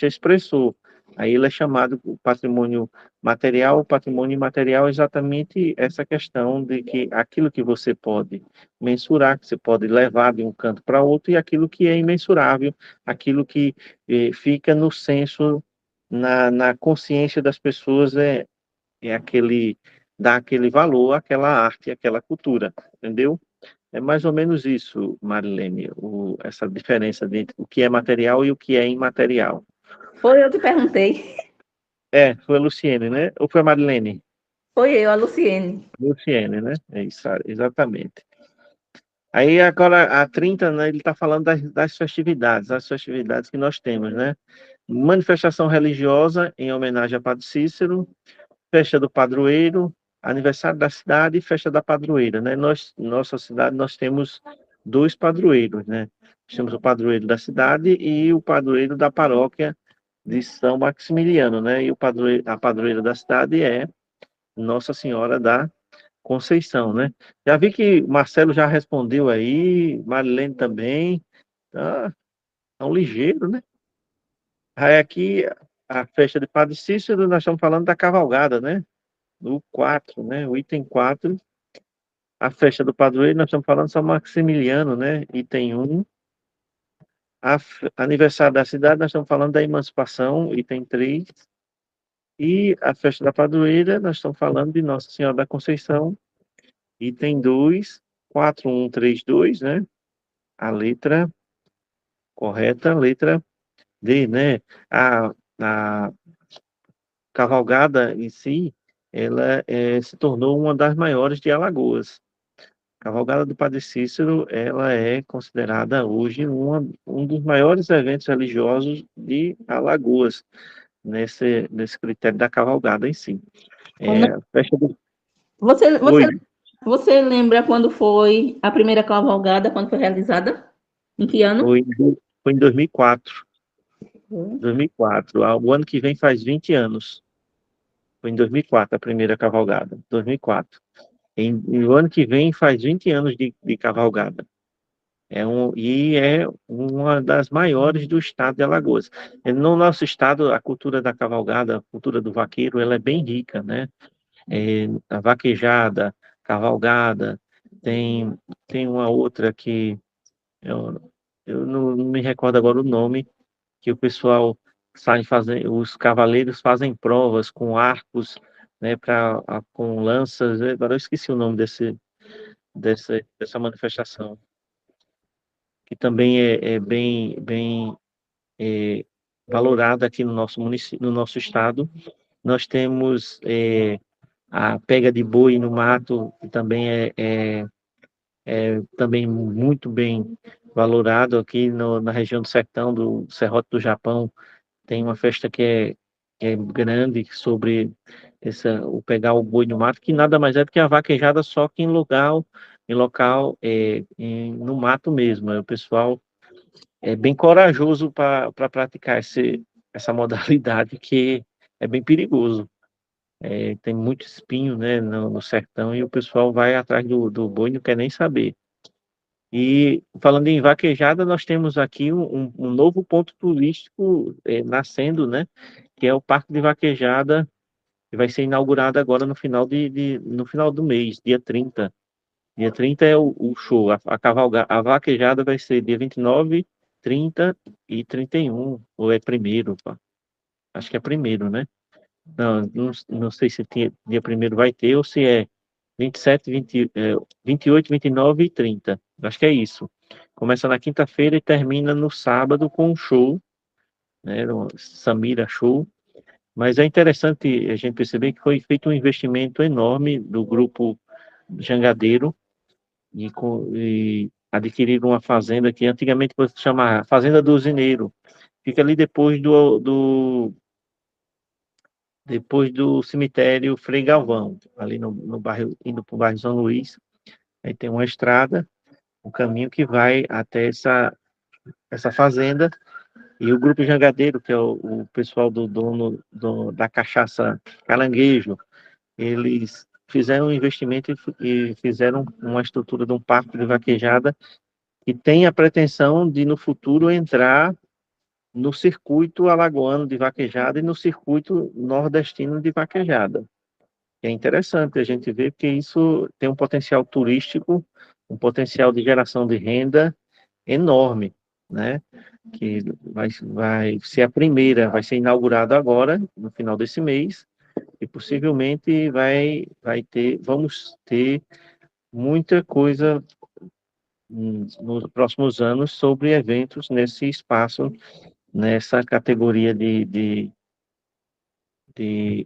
expressou. Aí ele é chamado o patrimônio material. O patrimônio imaterial é exatamente essa questão de que aquilo que você pode mensurar, que você pode levar de um canto para outro, e aquilo que é imensurável, aquilo que fica no senso, na consciência das pessoas, é aquele, dá aquele valor àquela arte, àquela cultura, entendeu? É mais ou menos isso, Marilene, essa diferença entre o que é material e o que é imaterial. Foi eu que perguntei. Foi a Luciene, né? Ou foi a Marilene? Foi eu, a Luciene. Luciene, né? É isso, exatamente. Aí agora, a 30, né, ele está falando das festividades, as festividades que nós temos, né? Manifestação religiosa em homenagem a Padre Cícero, festa do padroeiro, aniversário da cidade e festa da padroeira, né? Nossa cidade, nós temos dois padroeiros, né? Temos o padroeiro da cidade e o padroeiro da paróquia de São Maximiliano, né? E a padroeira da cidade é Nossa Senhora da Conceição, né? Já vi que o Marcelo já respondeu aí, Marilene também, tá um ligeiro, né? Aí aqui, a festa de Padre Cícero, nós estamos falando da cavalgada, né? No 4, né? O item 4, a festa do padroeiro, nós estamos falando de São Maximiliano, né? Item 1. Aniversário da cidade, nós estamos falando da emancipação, item 3. E a festa da padroeira, nós estamos falando de Nossa Senhora da Conceição, item 2, 4132, né? A letra correta, letra D, né? A cavalgada em si, ela se tornou uma das maiores de Alagoas. A Cavalgada do Padre Cícero, ela é considerada hoje um dos maiores eventos religiosos de Alagoas, nesse critério da cavalgada em si. A festa do... Você, Oi, você, você lembra quando foi a primeira cavalgada, quando foi realizada? Em que ano? foi, foi em 2004. 2004. O ano que vem faz 20 anos. Foi em 2004 a primeira cavalgada. 2004. E o ano que vem faz 20 anos de cavalgada. E é uma das maiores do estado de Alagoas. No nosso estado, a cultura da cavalgada, a cultura do vaqueiro, ela é bem rica, né? A vaquejada, cavalgada, tem uma outra que eu não me recordo agora o nome, que o pessoal sai fazer, os cavaleiros fazem provas com arcos, né, com lanças. Agora eu esqueci o nome dessa manifestação, que também é bem é, valorada aqui no nosso município, no nosso estado. Nós temos a pega de boi no mato, que também é também muito bem valorado aqui na região do Sertão, do Serrote do Japão. Tem uma festa que é grande sobre o pegar o boi no mato, que nada mais é do que a vaquejada, só que em local no mato mesmo. O pessoal é bem corajoso para praticar essa modalidade, que é bem perigoso. Tem muito espinho, né, no sertão, e o pessoal vai atrás do boi e não quer nem saber. E falando em vaquejada, nós temos aqui um novo ponto turístico nascendo, né, que é o Parque de Vaquejada, que vai ser inaugurado agora no final do mês, dia 30. Dia 30 é o show, a vaquejada vai ser dia 29, 30 e 31, ou é primeiro, pá. Acho que é primeiro, né? Não sei se dia primeiro vai ter, ou se é 27, 28, 29 e 30. Acho que é isso. Começa na quinta-feira e termina no sábado com um show, né? Um Samira Show. Mas é interessante a gente perceber que foi feito um investimento enorme do grupo Jangadeiro e adquiriram uma fazenda que antigamente se chamava Fazenda do Usineiro. Fica ali depois do depois do cemitério Frei Galvão, ali no bairro, indo para o bairro São Luís. Aí tem uma estrada, um caminho que vai até essa fazenda. E o Grupo Jangadeiro, que é o pessoal do dono da cachaça Caranguejo, eles fizeram um investimento e fizeram uma estrutura de um parque de vaquejada que tem a pretensão de, no futuro, entrar no circuito alagoano de vaquejada e no circuito nordestino de vaquejada. É interessante a gente ver que isso tem um potencial turístico, um potencial de geração de renda enorme, né? Que vai ser a primeira, vai ser inaugurada agora, no final desse mês, e possivelmente vamos ter muita coisa nos próximos anos sobre eventos nesse espaço, nessa categoria de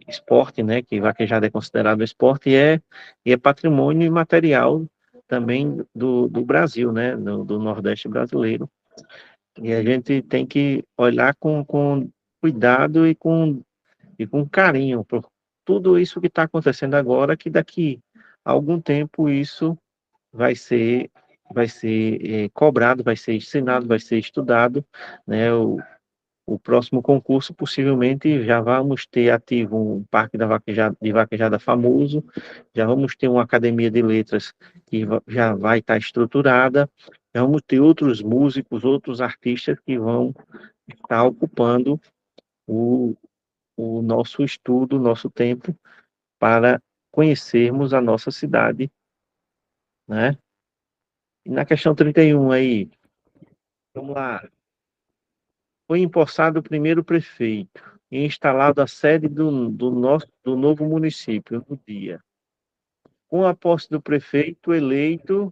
esporte, né, que vaquejada é considerado esporte, e é patrimônio imaterial também do Brasil, né, do Nordeste brasileiro. E a gente tem que olhar com cuidado e com carinho por tudo isso que está acontecendo agora, que daqui a algum tempo isso vai ser, vai ser cobrado, vai ser ensinado, vai ser estudado, né? O próximo concurso, possivelmente, já vamos ter ativo um parque de vaquejada famoso, já vamos ter uma academia de letras que já vai estar estruturada, já vamos ter outros músicos, outros artistas que vão estar ocupando o, o nosso estudo, o nosso tempo, para conhecermos a nossa cidade, né? E na questão 31 aí, vamos lá. Foi empossado o primeiro prefeito e instalado a sede do novo município no dia. Com a posse do prefeito eleito,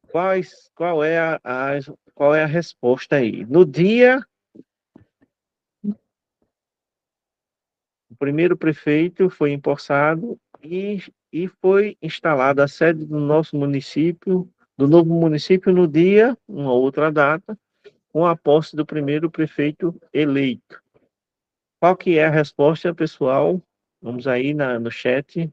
qual é a resposta aí? No dia, o primeiro prefeito foi empossado e foi instalada a sede do nosso município, do novo município no dia, uma outra data, com a posse do primeiro prefeito eleito. Qual que é a resposta, pessoal? Vamos aí no chat.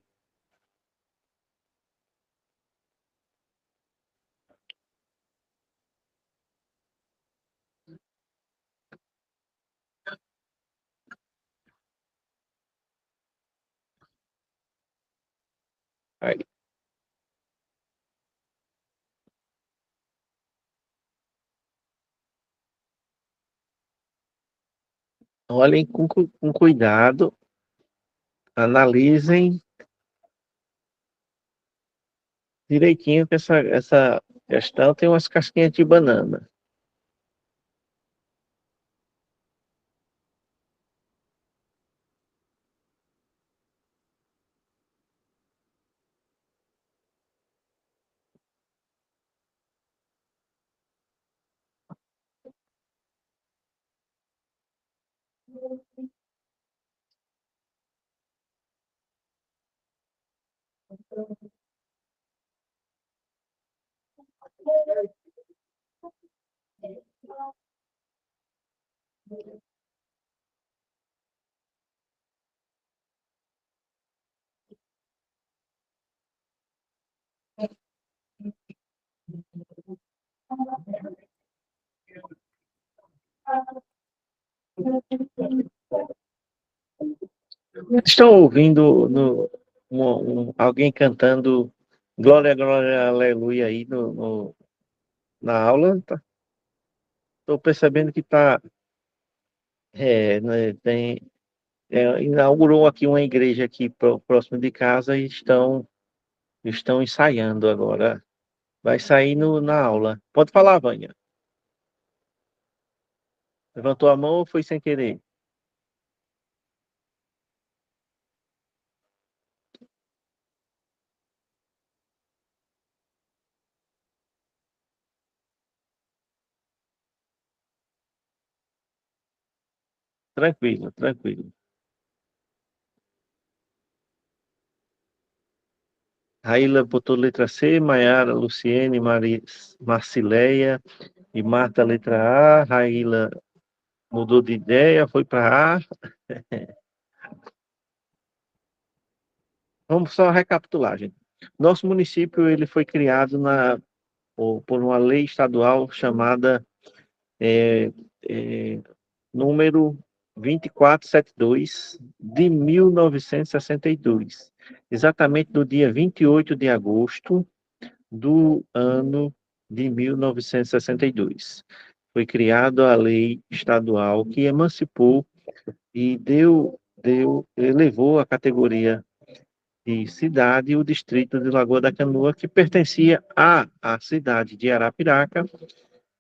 Aí. Olhem com cuidado, analisem direitinho que essa questão tem umas casquinhas de banana. Estão ouvindo alguém cantando Glória, Glória, Aleluia aí na aula? Estou percebendo que né, inaugurou aqui uma igreja aqui próximo de casa e estão ensaiando agora. Vai sair na aula. Pode falar, Vânia. Levantou a mão ou foi sem querer? Tranquilo, tranquilo. Raíla botou letra C, Maiara, Luciene, Marcileia e Marta letra A. Raíla mudou de ideia, foi para A. Vamos só recapitular, gente. Nosso município ele foi criado por uma lei estadual chamada é, é, número 2472 de 1962, exatamente no dia 28 de agosto do ano de 1962. Foi criada a lei estadual que emancipou e elevou a categoria de cidade o distrito de Lagoa da Canoa, que pertencia à cidade de Arapiraca.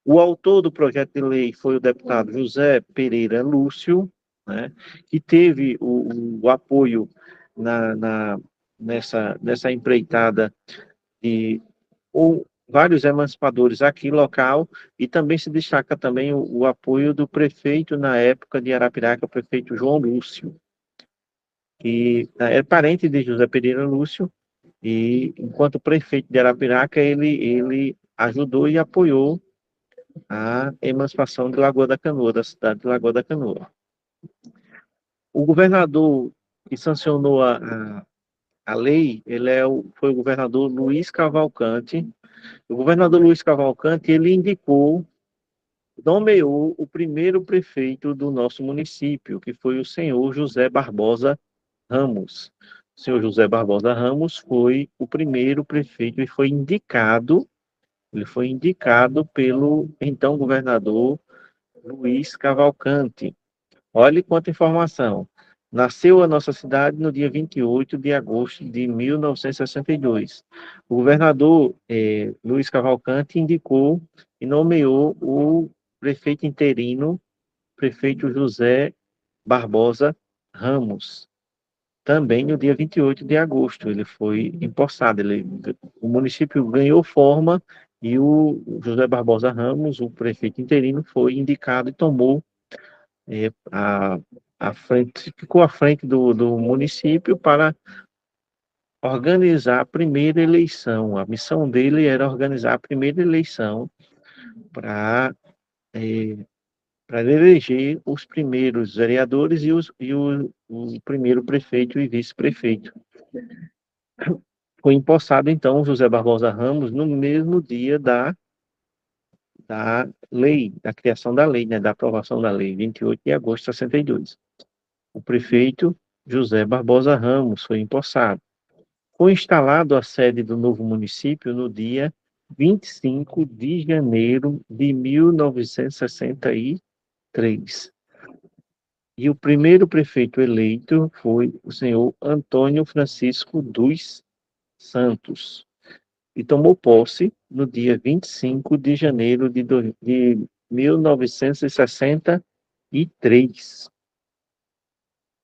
O autor do projeto de lei foi o deputado José Pereira Lúcio, né, que teve o apoio nessa empreitada de vários emancipadores aqui local, e também se destaca também o apoio do prefeito na época de Arapiraca, o prefeito João Lúcio, que é parente de José Pereira Lúcio, e enquanto prefeito de Arapiraca, ele ajudou e apoiou a emancipação de Lagoa da Canoa, da cidade de Lagoa da Canoa. O governador que sancionou a lei, foi o governador Luiz Cavalcante. O governador Luiz Cavalcante, ele nomeou o primeiro prefeito do nosso município, que foi o senhor José Barbosa Ramos. O senhor José Barbosa Ramos foi o primeiro prefeito e ele foi indicado pelo então governador Luiz Cavalcante. Olhe quanta informação. Nasceu a nossa cidade no dia 28 de agosto de 1962. O governador Luiz Cavalcante indicou e nomeou o prefeito interino, prefeito José Barbosa Ramos. Também no dia 28 de agosto ele foi empossado. O município ganhou forma e o José Barbosa Ramos, o prefeito interino, foi indicado e tomou é, a, ficou à frente do município para organizar a primeira eleição. A missão dele era organizar a primeira eleição para para eleger os primeiros vereadores o primeiro prefeito e vice-prefeito. Foi empossado, então, José Barbosa Ramos no mesmo dia da lei, da criação da lei, né, da aprovação da lei, 28 de agosto de 62. O prefeito José Barbosa Ramos foi empossado. Foi instalado a sede do novo município no dia 25 de janeiro de 1963. E o primeiro prefeito eleito foi o senhor Antônio Francisco dos Santos. E tomou posse no dia 25 de janeiro de 1963.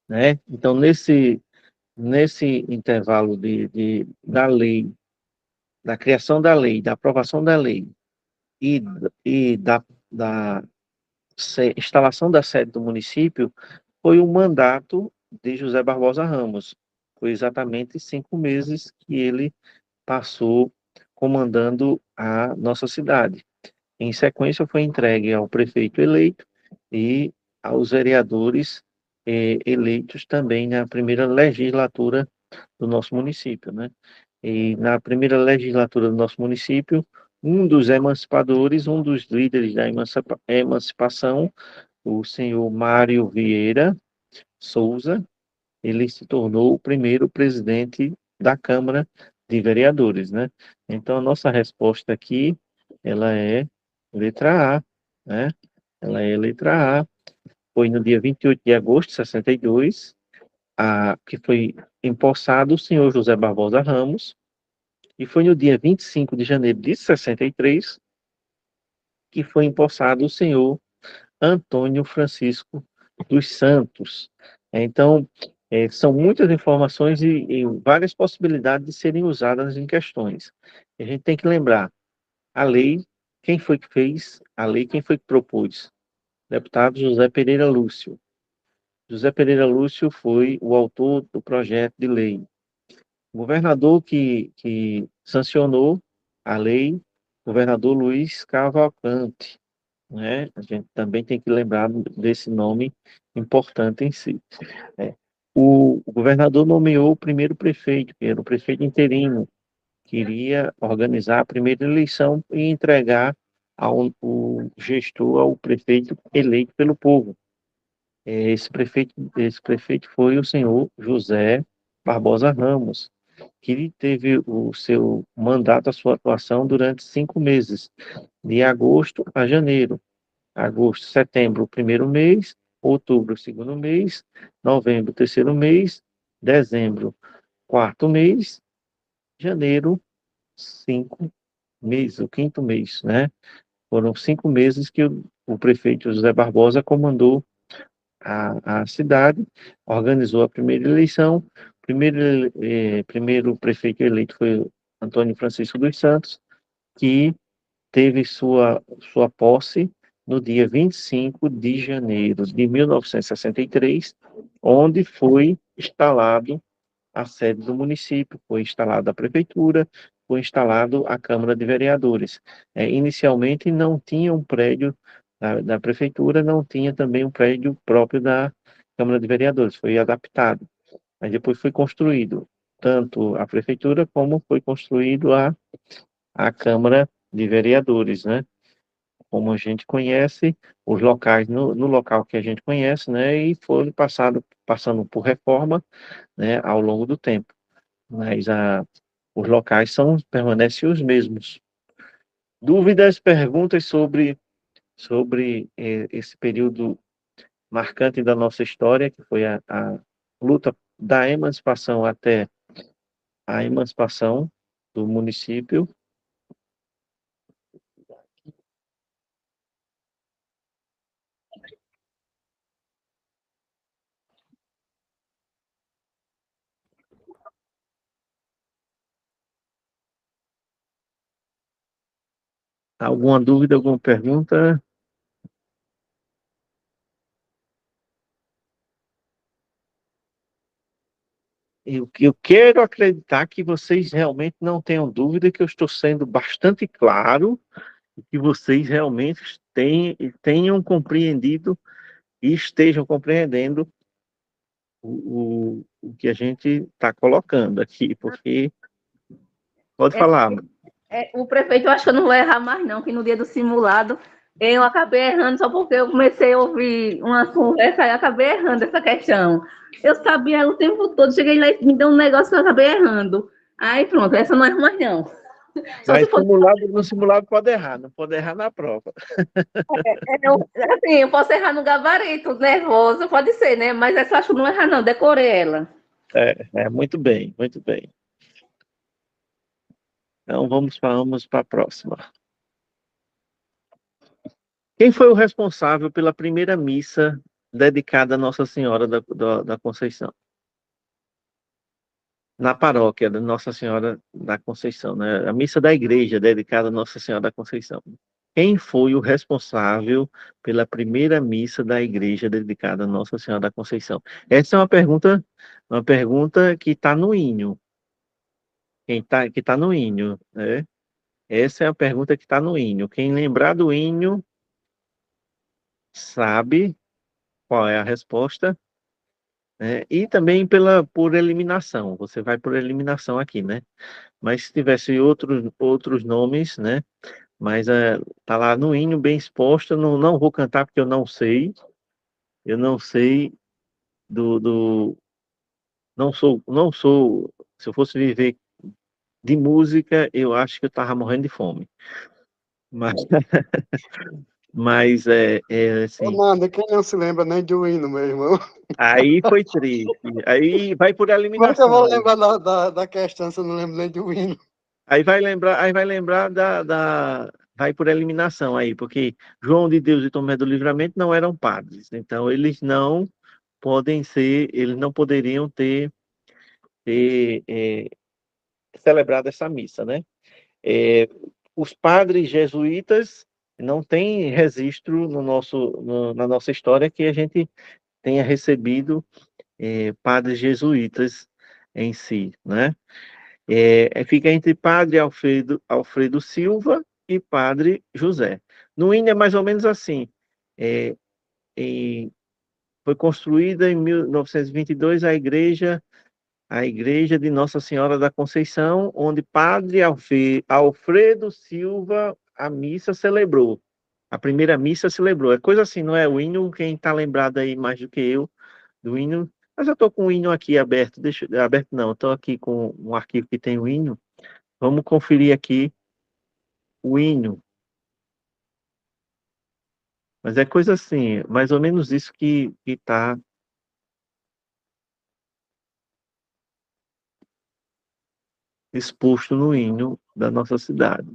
Né? Então, nesse intervalo da lei, da criação da lei, da aprovação da lei e da instalação da sede do município, foi o mandato de José Barbosa Ramos. Foi exatamente 5 meses que ele passou comandando a nossa cidade. Em sequência, foi entregue ao prefeito eleito e aos vereadores eleitos também na primeira legislatura do nosso município, né? E na primeira legislatura do nosso município, um dos emancipadores, um dos líderes da emancipação, o senhor Mário Vieira Souza, ele se tornou o primeiro presidente da Câmara de Vereadores, né? Então, a nossa resposta aqui, ela é letra A, né? Ela é letra A. Foi no dia 28 de agosto de 62, que foi empossado o senhor José Barbosa Ramos, e foi no dia 25 de janeiro de 63 que foi empossado o senhor Antônio Francisco dos Santos. Então, são muitas informações e várias possibilidades de serem usadas em questões. A gente tem que lembrar, a lei, quem foi que fez a lei, quem foi que propôs? Deputado José Pereira Lúcio. José Pereira Lúcio foi o autor do projeto de lei. O governador que sancionou a lei, governador Luiz Cavalcante, né? A gente também tem que lembrar desse nome importante em si. Né? o governador nomeou o primeiro prefeito, que era o prefeito interino, que iria organizar a primeira eleição e entregar o gestor ao prefeito eleito pelo povo. Esse prefeito foi o senhor José Barbosa Ramos, que ele teve o seu mandato, a sua atuação durante 5 meses, de agosto a janeiro. Agosto, setembro, o primeiro mês, outubro, o segundo mês, novembro, o terceiro mês, dezembro, quarto mês, janeiro, 5 meses, o quinto mês, né? Foram 5 meses que o prefeito José Barbosa comandou a cidade, organizou a primeira eleição. Primeiro prefeito eleito foi Antônio Francisco dos Santos, que teve sua posse no dia 25 de janeiro de 1963, onde foi instalado a sede do município, foi instalada a prefeitura, foi instalado a Câmara de Vereadores. Inicialmente não tinha um prédio da prefeitura, não tinha também um prédio próprio da Câmara de Vereadores, foi adaptado. Aí depois foi construído tanto a prefeitura como foi construído a Câmara de Vereadores, né? Como a gente conhece, os locais no local que a gente conhece, né? E foram passando por reforma, né, ao longo do tempo. Mas os locais permanecem os mesmos. Dúvidas, perguntas sobre esse período marcante da nossa história, que foi a luta da emancipação até a emancipação do município. Alguma dúvida, alguma pergunta? Eu quero acreditar que vocês realmente não tenham dúvida, que eu estou sendo bastante claro, e que vocês realmente tenham compreendido e estejam compreendendo o que a gente está colocando aqui, porque pode É, falar. o prefeito, eu acho que eu não vou errar mais, não, que no dia do simulado eu acabei errando só porque eu comecei a ouvir uma conversa e acabei errando essa questão. Eu sabia o tempo todo, cheguei lá e me deu um negócio que eu acabei errando. Aí pronto, essa não erro mais, não. Só se Mas for. no simulado pode errar, não pode errar na prova. Assim, eu posso errar no gabarito, nervoso, pode ser, né? Mas essa acho que não errar, não, decorei ela. Muito bem, muito bem. Então vamos para a próxima. Quem foi o responsável pela primeira missa dedicada a Nossa Senhora da Conceição? Na paróquia da Nossa Senhora da Conceição, né? A missa da igreja dedicada a Nossa Senhora da Conceição. Quem foi o responsável pela primeira missa da igreja dedicada a Nossa Senhora da Conceição? Essa é uma pergunta que está no hino. Que está no hino, né? Essa é a pergunta que está no hino. Quem lembrar do hino sabe qual é a resposta, né? E também por eliminação. Você vai por eliminação aqui, né? Mas se tivesse outros nomes, né? Mas tá lá no hino bem exposto. Não vou cantar porque eu não sei. Eu não sei do não sou. Se eu fosse viver de música, eu acho que eu tava morrendo de fome. Mas, mas Ô, assim. Nanda, quem não se lembra nem do hino, meu irmão? Aí foi triste. Aí vai por Como é que eu vou eliminação. lembrar da questão se eu não lembro nem do hino? Aí vai lembrar vai por eliminação aí, porque João de Deus e Tomé do Livramento não eram padres, então eles não poderiam ter celebrado essa missa, né? Os padres jesuítas não tem registro na nossa história que a gente tenha recebido padres jesuítas em si, né? Fica entre Padre Alfredo Silva e Padre José. No hino é mais ou menos assim. É, em foi construída em 1922 a igreja de Nossa Senhora da Conceição, onde Padre Alfredo Silva a missa celebrou. A primeira missa celebrou. É coisa assim, não é? O hino, quem está lembrado aí mais do que eu, do hino. Mas eu estou com o hino aqui aberto. Aberto não, estou aqui com um arquivo que tem o hino. Vamos conferir aqui o hino. Mas é coisa assim, mais ou menos isso que está exposto no hino da nossa cidade.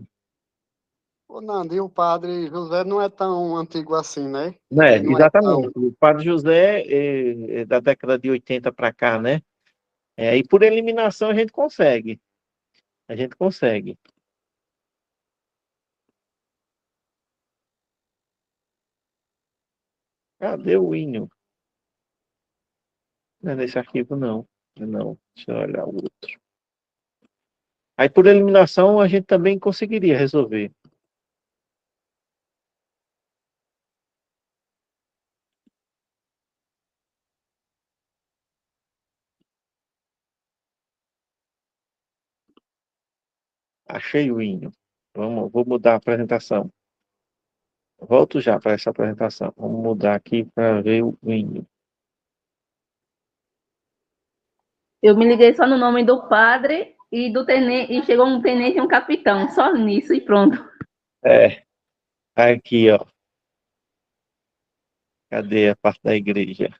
Ô, Nando, e o padre José não é tão antigo assim, né? É, Ele não é exatamente. tão... O Padre José é da década de 80 para cá, né? E por eliminação a gente consegue. A gente consegue. Cadê o hino? Não é nesse arquivo, não. Não, deixa eu olhar o outro. Aí por eliminação a gente também conseguiria resolver. Achei o hino. Vou mudar a apresentação. Volto já para essa apresentação. Vamos mudar aqui para ver o hino. Eu me liguei só no nome do padre e do tenente, e chegou um tenente e um capitão, só nisso e pronto. É, aqui, ó. Cadê a parte da igreja?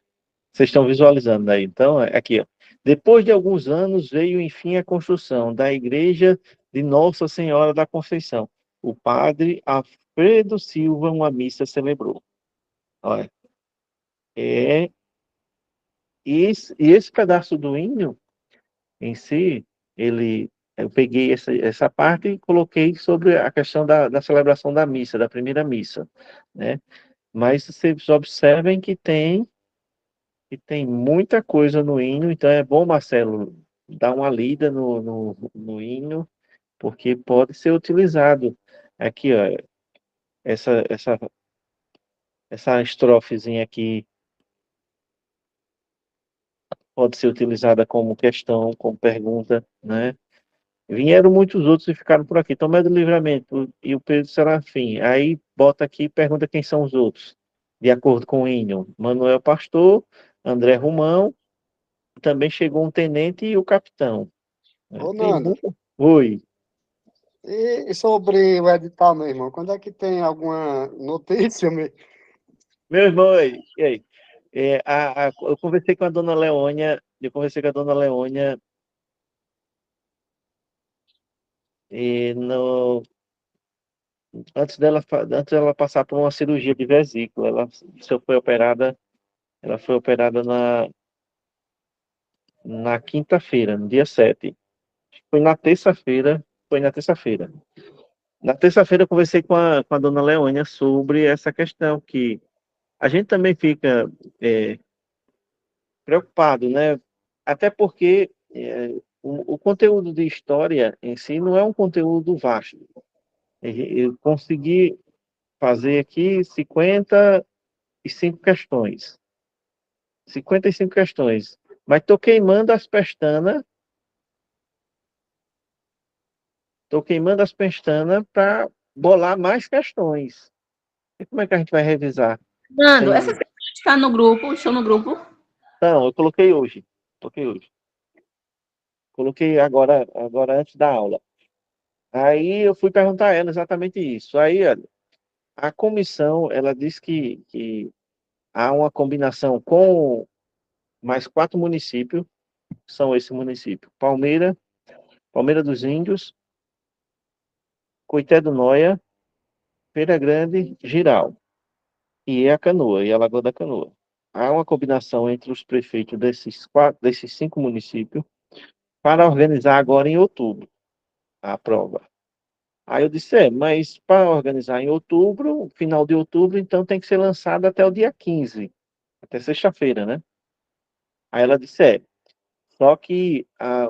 Vocês estão visualizando aí, então, aqui, ó. Depois de alguns anos, veio, enfim, a construção da igreja de Nossa Senhora da Conceição. O padre Alfredo Silva, uma missa celebrou. Olha, é, esse pedaço do hino, em si, eu peguei essa parte e coloquei sobre a questão da celebração da missa, da primeira missa, né? Mas vocês observem que tem muita coisa no hino, então é bom, Marcelo, dar uma lida no hino, porque pode ser utilizado. Aqui, ó, essa, essa, essa estrofezinha aqui pode ser utilizada como questão, como pergunta, né? Vieram muitos outros e ficaram por aqui. Tomé do Livramento e o Pedro Serafim. Aí bota aqui e pergunta quem são os outros, de acordo com o hino. Manuel Pastor, André Romão, também chegou um tenente e o capitão. Ô, Tem Nando, muito. Oi. e sobre o edital, meu irmão? Quando é que tem alguma notícia, meu? Meu irmão, oi. E aí? Eu conversei com a dona Leônia, e antes dela passar por uma cirurgia de vesícula. Ela foi operada na quinta-feira, no dia 7. Foi na terça-feira, foi na terça-feira. Na terça-feira eu conversei com a dona Leônia sobre essa questão, que a gente também fica preocupado, né? Até porque o conteúdo de história em si não é um conteúdo vasto. Eu consegui fazer aqui 55 questões. 55 questões. Mas estou queimando as pestanas para bolar mais questões. E como é que a gente vai revisar? Nando, essas Sem... questões estão no grupo, estão no grupo. Não, eu coloquei hoje. Coloquei hoje. Coloquei agora antes da aula. Aí eu fui perguntar a ela exatamente isso. Aí, olha, a comissão, ela diz que há uma combinação com mais 4 municípios, são esse município: Palmeira dos Índios, Coité do Noia, Feira Grande, Giral, e a Canoa, e a Lagoa da Canoa. Há uma combinação entre os prefeitos desses 5 municípios para organizar agora em outubro a prova. Aí eu disse, mas para organizar em outubro, final de outubro, então tem que ser lançado até o dia 15, até sexta-feira, né? Aí ela disse, só que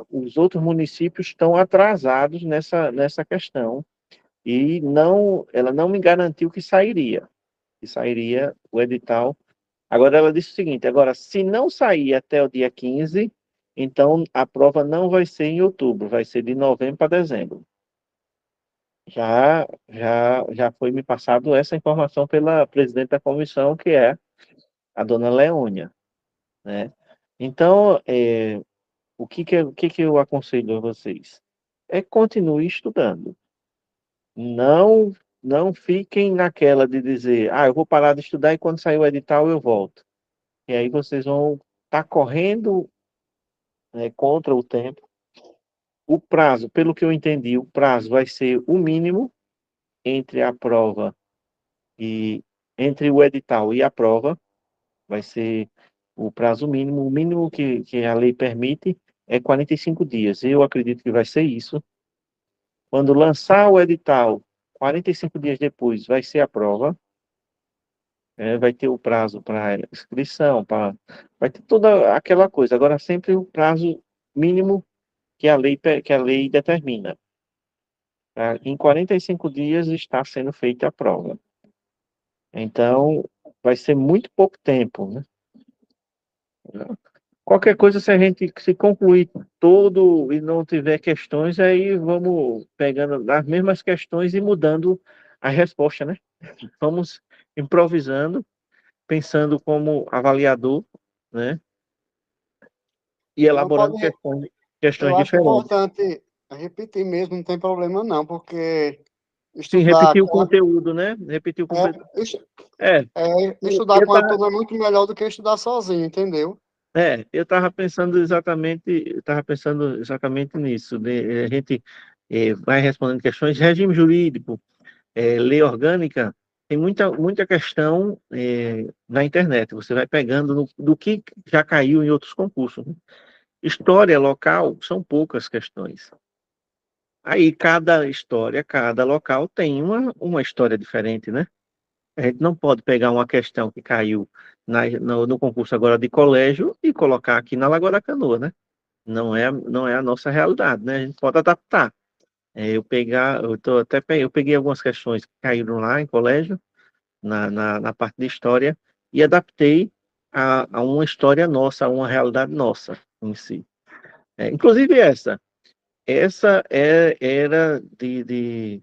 os outros municípios estão atrasados nessa questão e ela não me garantiu que sairia o edital Agora ela disse o seguinte, agora, se não sair até o dia 15, então a prova não vai ser em outubro, vai ser de novembro para dezembro. Já foi me passado essa informação pela presidente da comissão, que é a dona Leônia, né? Então, o que que eu aconselho a vocês? É continue estudando. Não, não fiquem naquela de dizer, eu vou parar de estudar e quando sair o edital eu volto. E aí vocês vão estar correndo, contra o tempo. O prazo, pelo que eu entendi, o prazo vai ser o mínimo entre a prova e entre o edital e a prova, vai ser o prazo mínimo. O mínimo que a lei permite é 45 dias. Eu acredito que vai ser isso. Quando lançar o edital, 45 dias depois vai ser a prova, vai ter o prazo para inscrição, vai ter toda aquela coisa. Agora, sempre o prazo mínimo que a lei determina. Em 45 dias está sendo feita a prova. Então, vai ser muito pouco tempo, né? Qualquer coisa, se a gente se concluir todo e não tiver questões, aí vamos pegando as mesmas questões e mudando a resposta, né? Vamos improvisando, pensando como avaliador, né? E Não elaborando pode, questões eu acho diferentes. importante repetir mesmo, não tem problema não, porque Sim, estudar repetir o com a, conteúdo, né? Repetir o conteúdo. es- É, estudar eu com a tava, turma é muito melhor do que estudar sozinho, entendeu? eu estava pensando exatamente nisso. A gente vai respondendo questões, regime jurídico, lei orgânica, tem muita questão na internet. Você vai pegando do que já caiu em outros concursos, né? História local, são poucas questões. Aí cada história, cada local tem uma história diferente, né? A gente não pode pegar uma questão que caiu no concurso agora de colégio e colocar aqui na Lagoa da Canoa, né? Não é a nossa realidade, né? A gente pode adaptar. Eu peguei algumas questões que caíram lá em colégio, na parte de história, e adaptei a uma história nossa, a uma realidade nossa em si. Inclusive essa era de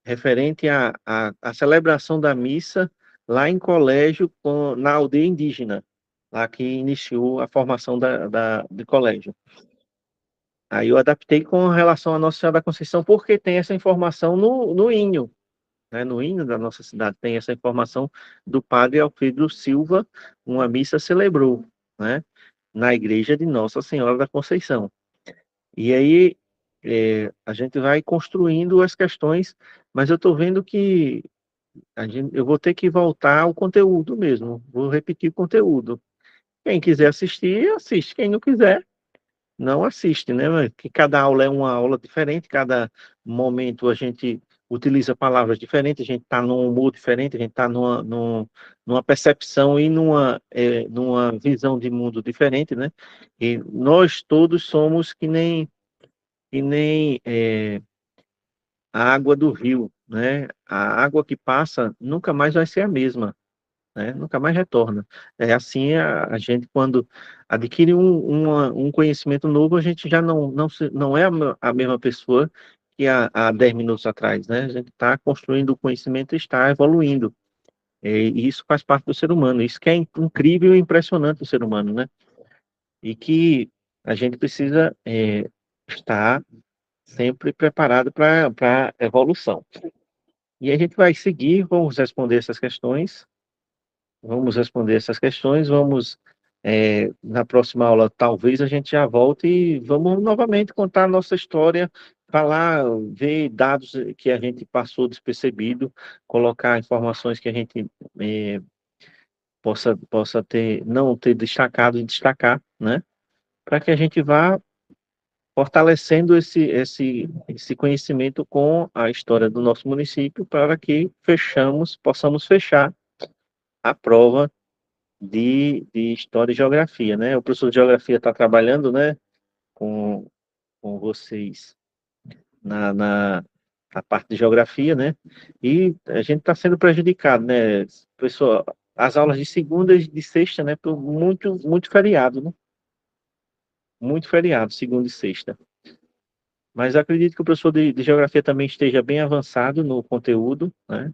referente à celebração da missa lá em colégio, na aldeia indígena, lá que iniciou a formação de colégio. Aí eu adaptei com relação à Nossa Senhora da Conceição, porque tem essa informação no hino, né? No hino da nossa cidade tem essa informação do padre Alfredo Silva, uma missa celebrou, né? Na igreja de Nossa Senhora da Conceição. E aí a gente vai construindo as questões, mas eu estou vendo que eu vou ter que voltar ao conteúdo mesmo, vou repetir o conteúdo. Quem quiser assistir, assiste. Quem não quiser, não assiste, né? Que cada aula é uma aula diferente, cada momento a gente utiliza palavras diferentes, a gente está num humor diferente, a gente está numa percepção e numa visão de mundo diferente, né? E nós todos somos que nem a água do rio, né? A água que passa nunca mais vai ser a mesma, né? Nunca mais retorna. É assim, a gente, quando adquire um conhecimento novo, a gente já não é a mesma pessoa que há 10 minutos atrás, né? A gente está construindo o conhecimento e está evoluindo. E isso faz parte do ser humano. Isso que é incrível e impressionante do ser humano, né? E que a gente precisa estar sempre preparado para a evolução. E a gente vai seguir, vamos responder essas questões, na próxima aula, talvez a gente já volte e vamos novamente contar a nossa história, falar, ver dados que a gente passou despercebido, colocar informações que a gente possa não ter destacado e destacar, né? Para que a gente vá fortalecendo esse conhecimento com a história do nosso município, para que possamos fechar a prova de História e Geografia, né? O professor de Geografia está trabalhando, né, com, com vocês na parte de Geografia, né? E a gente está sendo prejudicado, né? Pessoal, as aulas de segunda e de sexta, né? Por muito feriado, né? Muito feriado, segunda e sexta. Mas acredito que o professor de geografia também esteja bem avançado no conteúdo, né?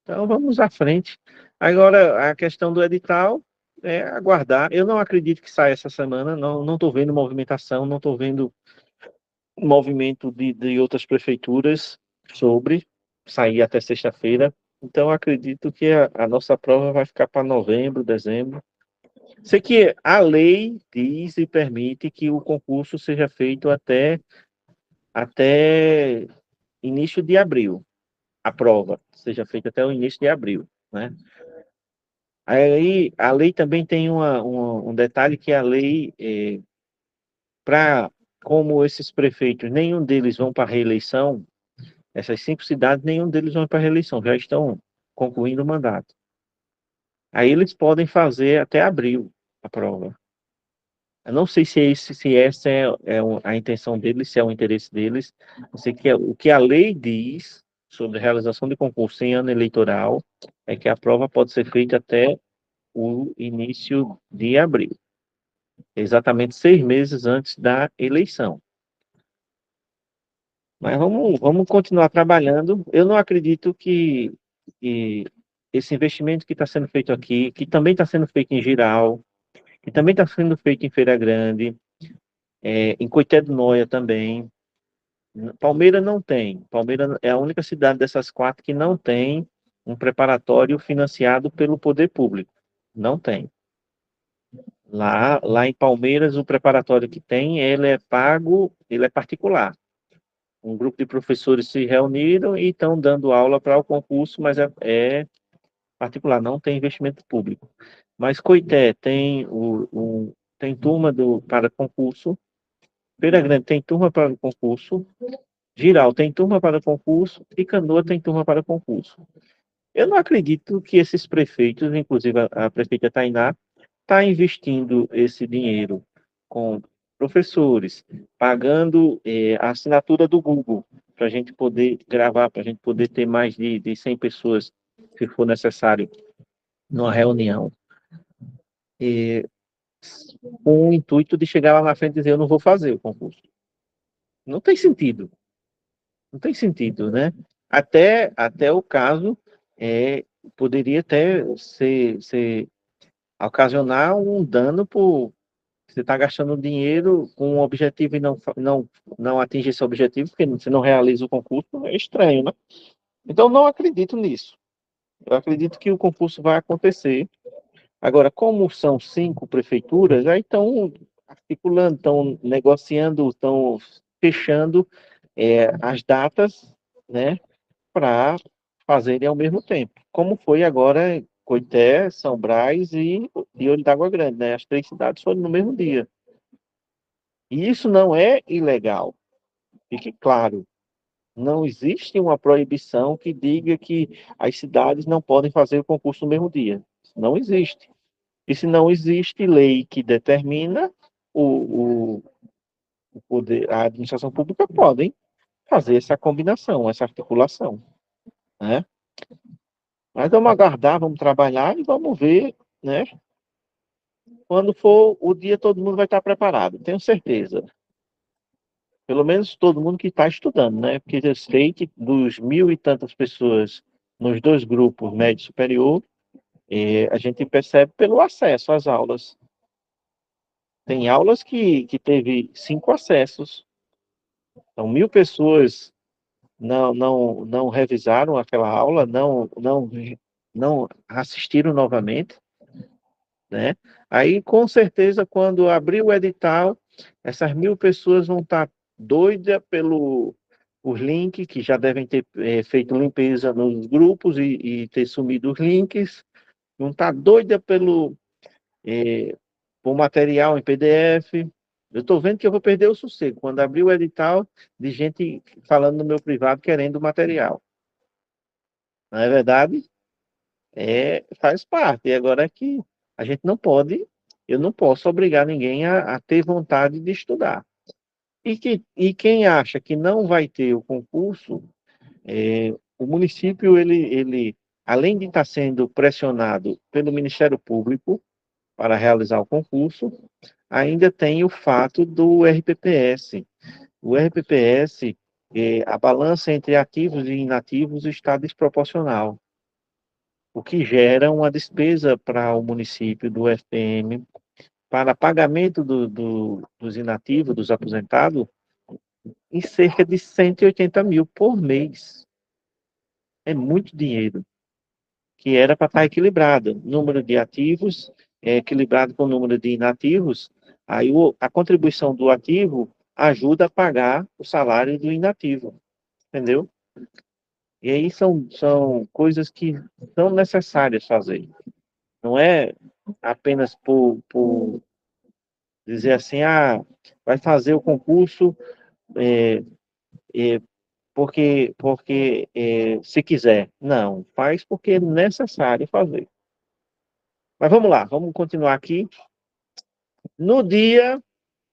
Então vamos à frente. Agora, a questão do edital é aguardar. Eu não acredito que saia essa semana, não estou vendo movimentação, não estou vendo movimento de outras prefeituras sobre sair até sexta-feira. Então, acredito que a nossa prova vai ficar para novembro, dezembro. Sei que a lei diz e permite que o concurso seja feito até início de abril. A prova seja feita até o início de abril, né? Aí, a lei também tem um detalhe que a lei, como esses prefeitos, nenhum deles vão para a reeleição, essas 5 cidades, nenhum deles vão para a reeleição, já estão concluindo o mandato. Aí eles podem fazer até abril a prova. Eu não sei se essa é a intenção deles, se é o interesse deles. Eu sei que o que a lei diz sobre a realização de concurso em ano eleitoral é que a prova pode ser feita até o início de abril, exatamente 6 meses antes da eleição. Mas vamos continuar trabalhando. Eu não acredito que esse investimento que está sendo feito aqui, que também está sendo feito em Giral, que também está sendo feito em Feira Grande, em Coité do Noia também. Palmeira não tem. Palmeira é a única cidade dessas 4 que não tem um preparatório financiado pelo poder público. Não tem. Lá em Palmeiras, o preparatório que tem, ele é pago, ele é particular. Um grupo de professores se reuniram e estão dando aula para o concurso, mas é particular, não tem investimento público. Mas Coité tem turma para concurso, Feira Grande tem turma para o concurso, Giral tem turma para concurso e Canoa tem turma para concurso. Eu não acredito que esses prefeitos, inclusive a prefeita Tainá, está investindo esse dinheiro com professores, pagando a assinatura do Google, para a gente poder gravar, para a gente poder ter mais de 100 pessoas, se for necessário, numa reunião. E, com o intuito de chegar lá na frente e dizer, eu não vou fazer o concurso. Não tem sentido. Não tem sentido, né? Até o caso poderia até ocasionar um dano por você está gastando dinheiro com um objetivo e não atinge esse objetivo, porque você não realiza o concurso, é estranho, né? Então, não acredito nisso. Eu acredito que o concurso vai acontecer. Agora, como são 5 prefeituras, aí estão articulando, estão negociando, estão fechando as datas, né, para fazerem ao mesmo tempo. Como foi agora Coité, São Brás e Olho d'Água Grande, né? As 3 cidades foram no mesmo dia. E isso não é ilegal, fique claro. Não existe uma proibição que diga que as cidades não podem fazer o concurso no mesmo dia. Não existe. E se não existe lei que determina, o, o poder, a administração pública podem fazer essa combinação, essa articulação, né? Mas vamos aguardar, vamos trabalhar e vamos ver, né? Quando for o dia, todo mundo vai estar preparado, tenho certeza. Pelo menos todo mundo que está estudando, né? Porque eu sei que dos 1.000 e tantas pessoas nos 2 grupos, médio e superior, a gente percebe pelo acesso às aulas. Tem aulas que teve 5 acessos. Então, 1.000 pessoas não revisaram aquela aula, não assistiram novamente, né? Aí, com certeza, quando abrir o edital, essas 1.000 pessoas vão estar doidas os links, que já devem ter feito limpeza nos grupos e ter sumido os links, vão estar doidas por material em PDF. Eu estou vendo que eu vou perder o sossego quando abrir o edital de gente falando no meu privado querendo material. Não é verdade? Faz parte. E agora é que a gente não pode, eu não posso obrigar ninguém a ter vontade de estudar. E quem acha que não vai ter o concurso, o município, ele além de estar sendo pressionado pelo Ministério Público para realizar o concurso, ainda tem o fato do RPPS. O RPPS, a balança entre ativos e inativos está desproporcional, o que gera uma despesa para o município do FPM para pagamento dos inativos, dos aposentados, em cerca de 180 mil por mês. É muito dinheiro, que era para estar equilibrado. Número de ativos é equilibrado com o número de inativos, aí a contribuição do ativo ajuda a pagar o salário do inativo, entendeu? E aí são coisas que são necessárias fazer. Não é apenas por dizer assim, vai fazer o concurso é, é, porque se quiser. Não, faz porque é necessário fazer. Mas vamos lá, vamos continuar aqui. No dia,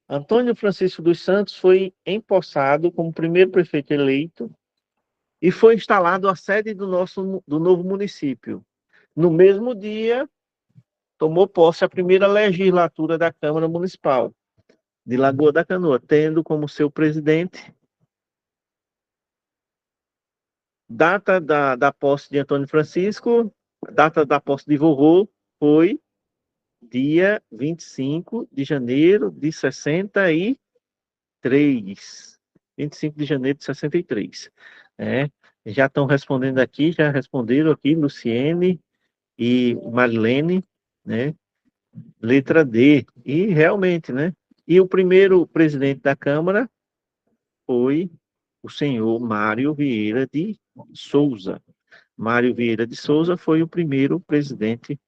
Antônio Francisco dos Santos foi empossado como primeiro prefeito eleito e foi instalado a sede do novo município. No mesmo dia, tomou posse a primeira legislatura da Câmara Municipal de Lagoa da Canoa, tendo como seu presidente. Data da posse de Antônio Francisco, data da posse de vovô foi dia 25 de janeiro de 63. 25 de janeiro de 63. Já estão respondendo aqui, já responderam aqui, Luciene e Marilene, né? Letra D. E realmente, né? E o primeiro presidente da Câmara foi o senhor Mário Vieira de Souza. Mário Vieira de Souza foi o primeiro presidente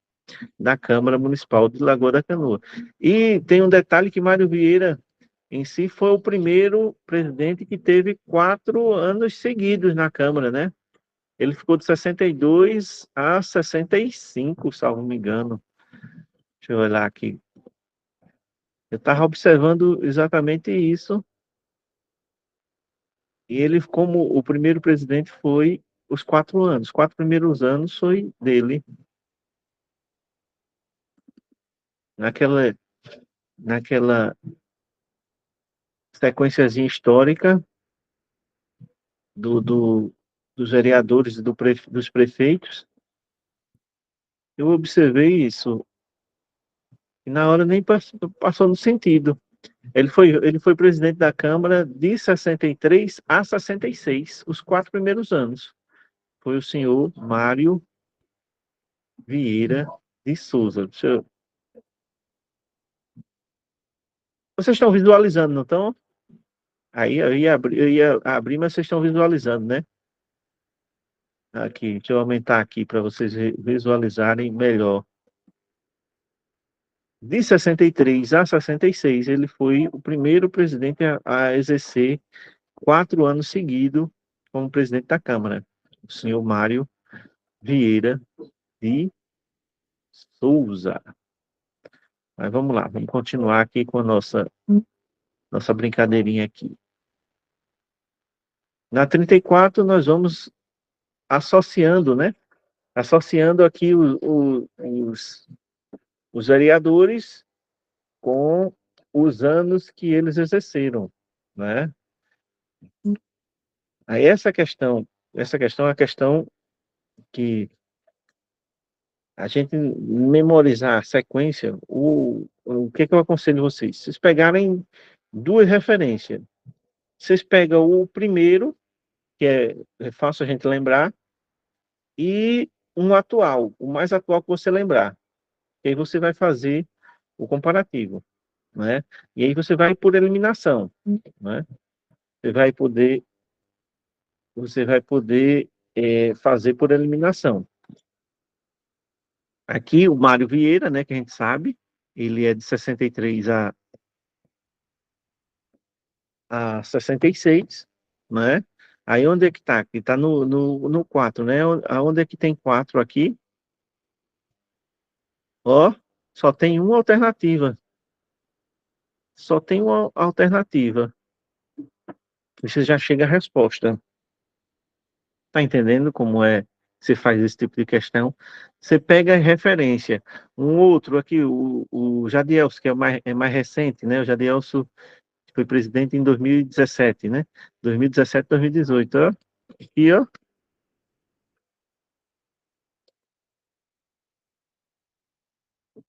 da Câmara Municipal de Lagoa da Canoa. E tem um detalhe que Mário Vieira, em si, foi o primeiro presidente que teve 4 anos seguidos na Câmara, né? Ele ficou de 62 a 65, salvo me engano. Deixa eu olhar aqui. Eu estava observando exatamente isso. E ele, como o primeiro presidente, foi os 4 anos. 4 primeiros anos foi dele. Naquela sequenciazinha histórica dos vereadores e dos prefeitos, eu observei isso. E na hora nem passou no sentido. Ele foi presidente da Câmara de 63 a 66, os 4 primeiros anos. Foi o senhor Mário Vieira de Souza. Vocês estão visualizando, não estão? Aí eu ia abrir, mas vocês estão visualizando, né? Aqui, deixa eu aumentar aqui para vocês visualizarem melhor. De 63 a 66, ele foi o primeiro presidente a exercer 4 anos seguidos como presidente da Câmara, o senhor Mário Vieira de Souza. Mas vamos lá, vamos continuar aqui com a nossa brincadeirinha aqui. Na 34, nós vamos associando, né? Associando aqui os vereadores com os anos que eles exerceram, né? Aí essa questão é a questão que a gente memorizar a sequência, o que eu aconselho vocês? Vocês pegarem 2 referências. Vocês pegam o primeiro, que é fácil a gente lembrar, e um atual, o mais atual que você lembrar. E aí você vai fazer o comparativo, né? E aí você vai por eliminação, né? Você vai poder fazer por eliminação. Aqui o Mário Vieira, né, que a gente sabe, ele é de 63 a 66, né? Aí onde é que está? Aqui está no 4, né? Aonde é que tem 4 aqui? Ó, só tem uma alternativa. Só tem uma alternativa. Você já chega à resposta. Tá entendendo como é você faz esse tipo de questão, você pega a referência. Um outro aqui, o Jadielso, que é mais recente, né? O Jadielso foi presidente em 2017, né? 2017, 2018, ó. Aqui, ó.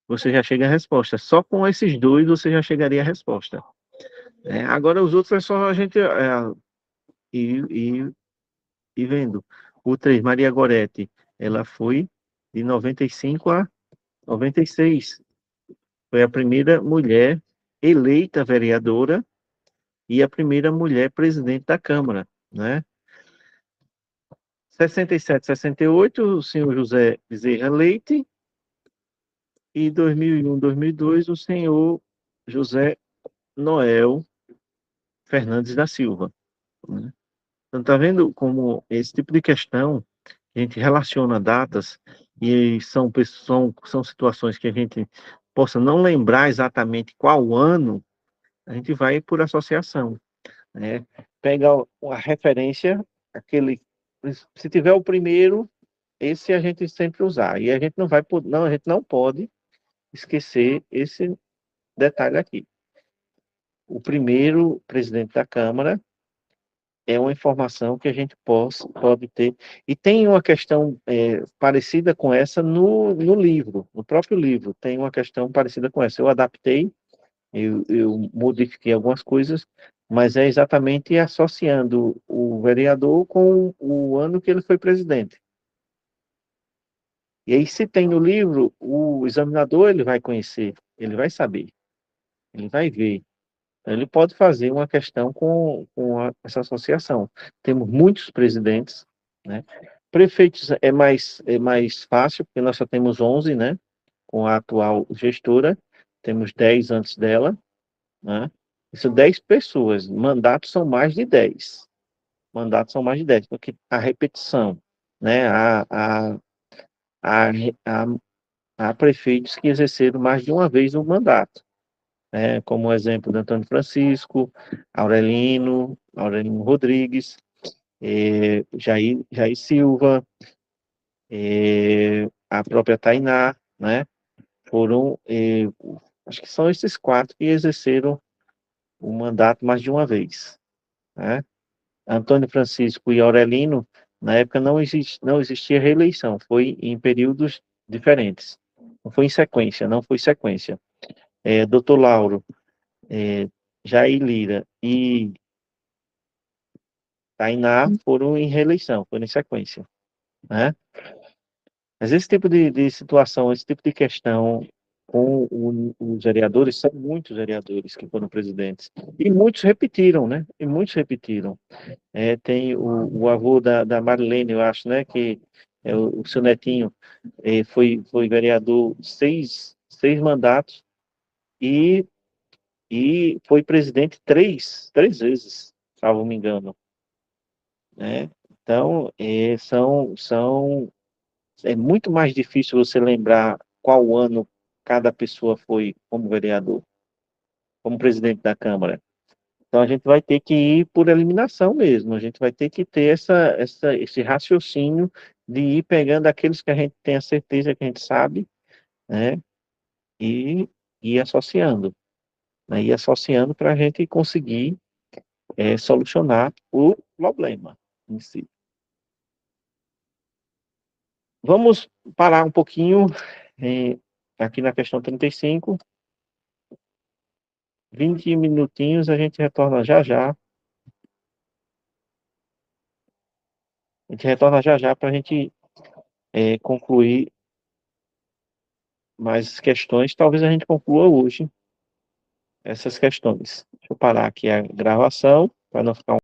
Você já chega à resposta. Só com esses dois você já chegaria à resposta. Agora os outros é só a gente ir, ir, ir vendo. O 3, Maria Goretti, ela foi de 95 a 96. Foi a primeira mulher eleita vereadora e a primeira mulher presidente da Câmara, né? 67, 68, o senhor José Bezerra Leite, e 2001, 2002, o senhor José Noel Fernandes da Silva, né? Então, tá vendo como esse tipo de questão, a gente relaciona datas e são situações que a gente possa não lembrar exatamente qual ano, a gente vai por associação, né? Pega a referência, aquele, se tiver o primeiro, esse a gente sempre usar, e a gente não vai, não, a gente não pode esquecer esse detalhe aqui. O primeiro presidente da Câmara é uma informação que a gente pode ter. E tem uma questão parecida com essa no livro, no próprio livro, tem uma questão parecida com essa. Eu adaptei, eu modifiquei algumas coisas, mas é exatamente associando o vereador com o ano que ele foi presidente. E aí, se tem no livro, o examinador ele vai conhecer, ele vai saber, ele vai ver. Ele pode fazer uma questão essa associação. Temos muitos presidentes, né? Prefeitos é mais fácil, porque nós só temos 11, né? Com a atual gestora, temos 10 antes dela, né? Isso 10 pessoas, mandatos são mais de 10. Mandatos são mais de 10, porque a repetição, né? A, a, há prefeitos que exerceram mais de uma vez o mandato, né? Como o exemplo do Antônio Francisco, Aurelino Rodrigues, Jair Silva, a própria Tainá, né? Foram, acho que são esses quatro que exerceram o mandato mais de uma vez, né? Antônio Francisco e Aurelino, na época não existia reeleição, foi em períodos diferentes. Não foi em sequência, não foi sequência. Doutor Lauro, Jair Lira e Tainá foram em reeleição, foram em sequência, né? Mas esse tipo de situação, esse tipo de questão com os vereadores, são muitos vereadores que foram presidentes. E muitos repetiram, né? E muitos repetiram. Tem o avô da Marilene, eu acho, né? Que é o seu netinho, foi vereador seis mandatos e foi presidente três vezes, salvo me engano, né? Então, é muito mais difícil você lembrar qual ano cada pessoa foi como vereador, como presidente da Câmara. Então, a gente vai ter que ir por eliminação mesmo, a gente vai ter que ter esse raciocínio de ir pegando aqueles que a gente tem a certeza que a gente sabe, né? E ir associando, né? Ir associando para a gente conseguir solucionar o problema em si. Vamos parar um pouquinho aqui na questão 35. 20 minutinhos, a gente retorna já já. A gente retorna já já para a gente concluir mais questões. Talvez a gente conclua hoje essas questões. Deixa eu parar aqui a gravação para não ficar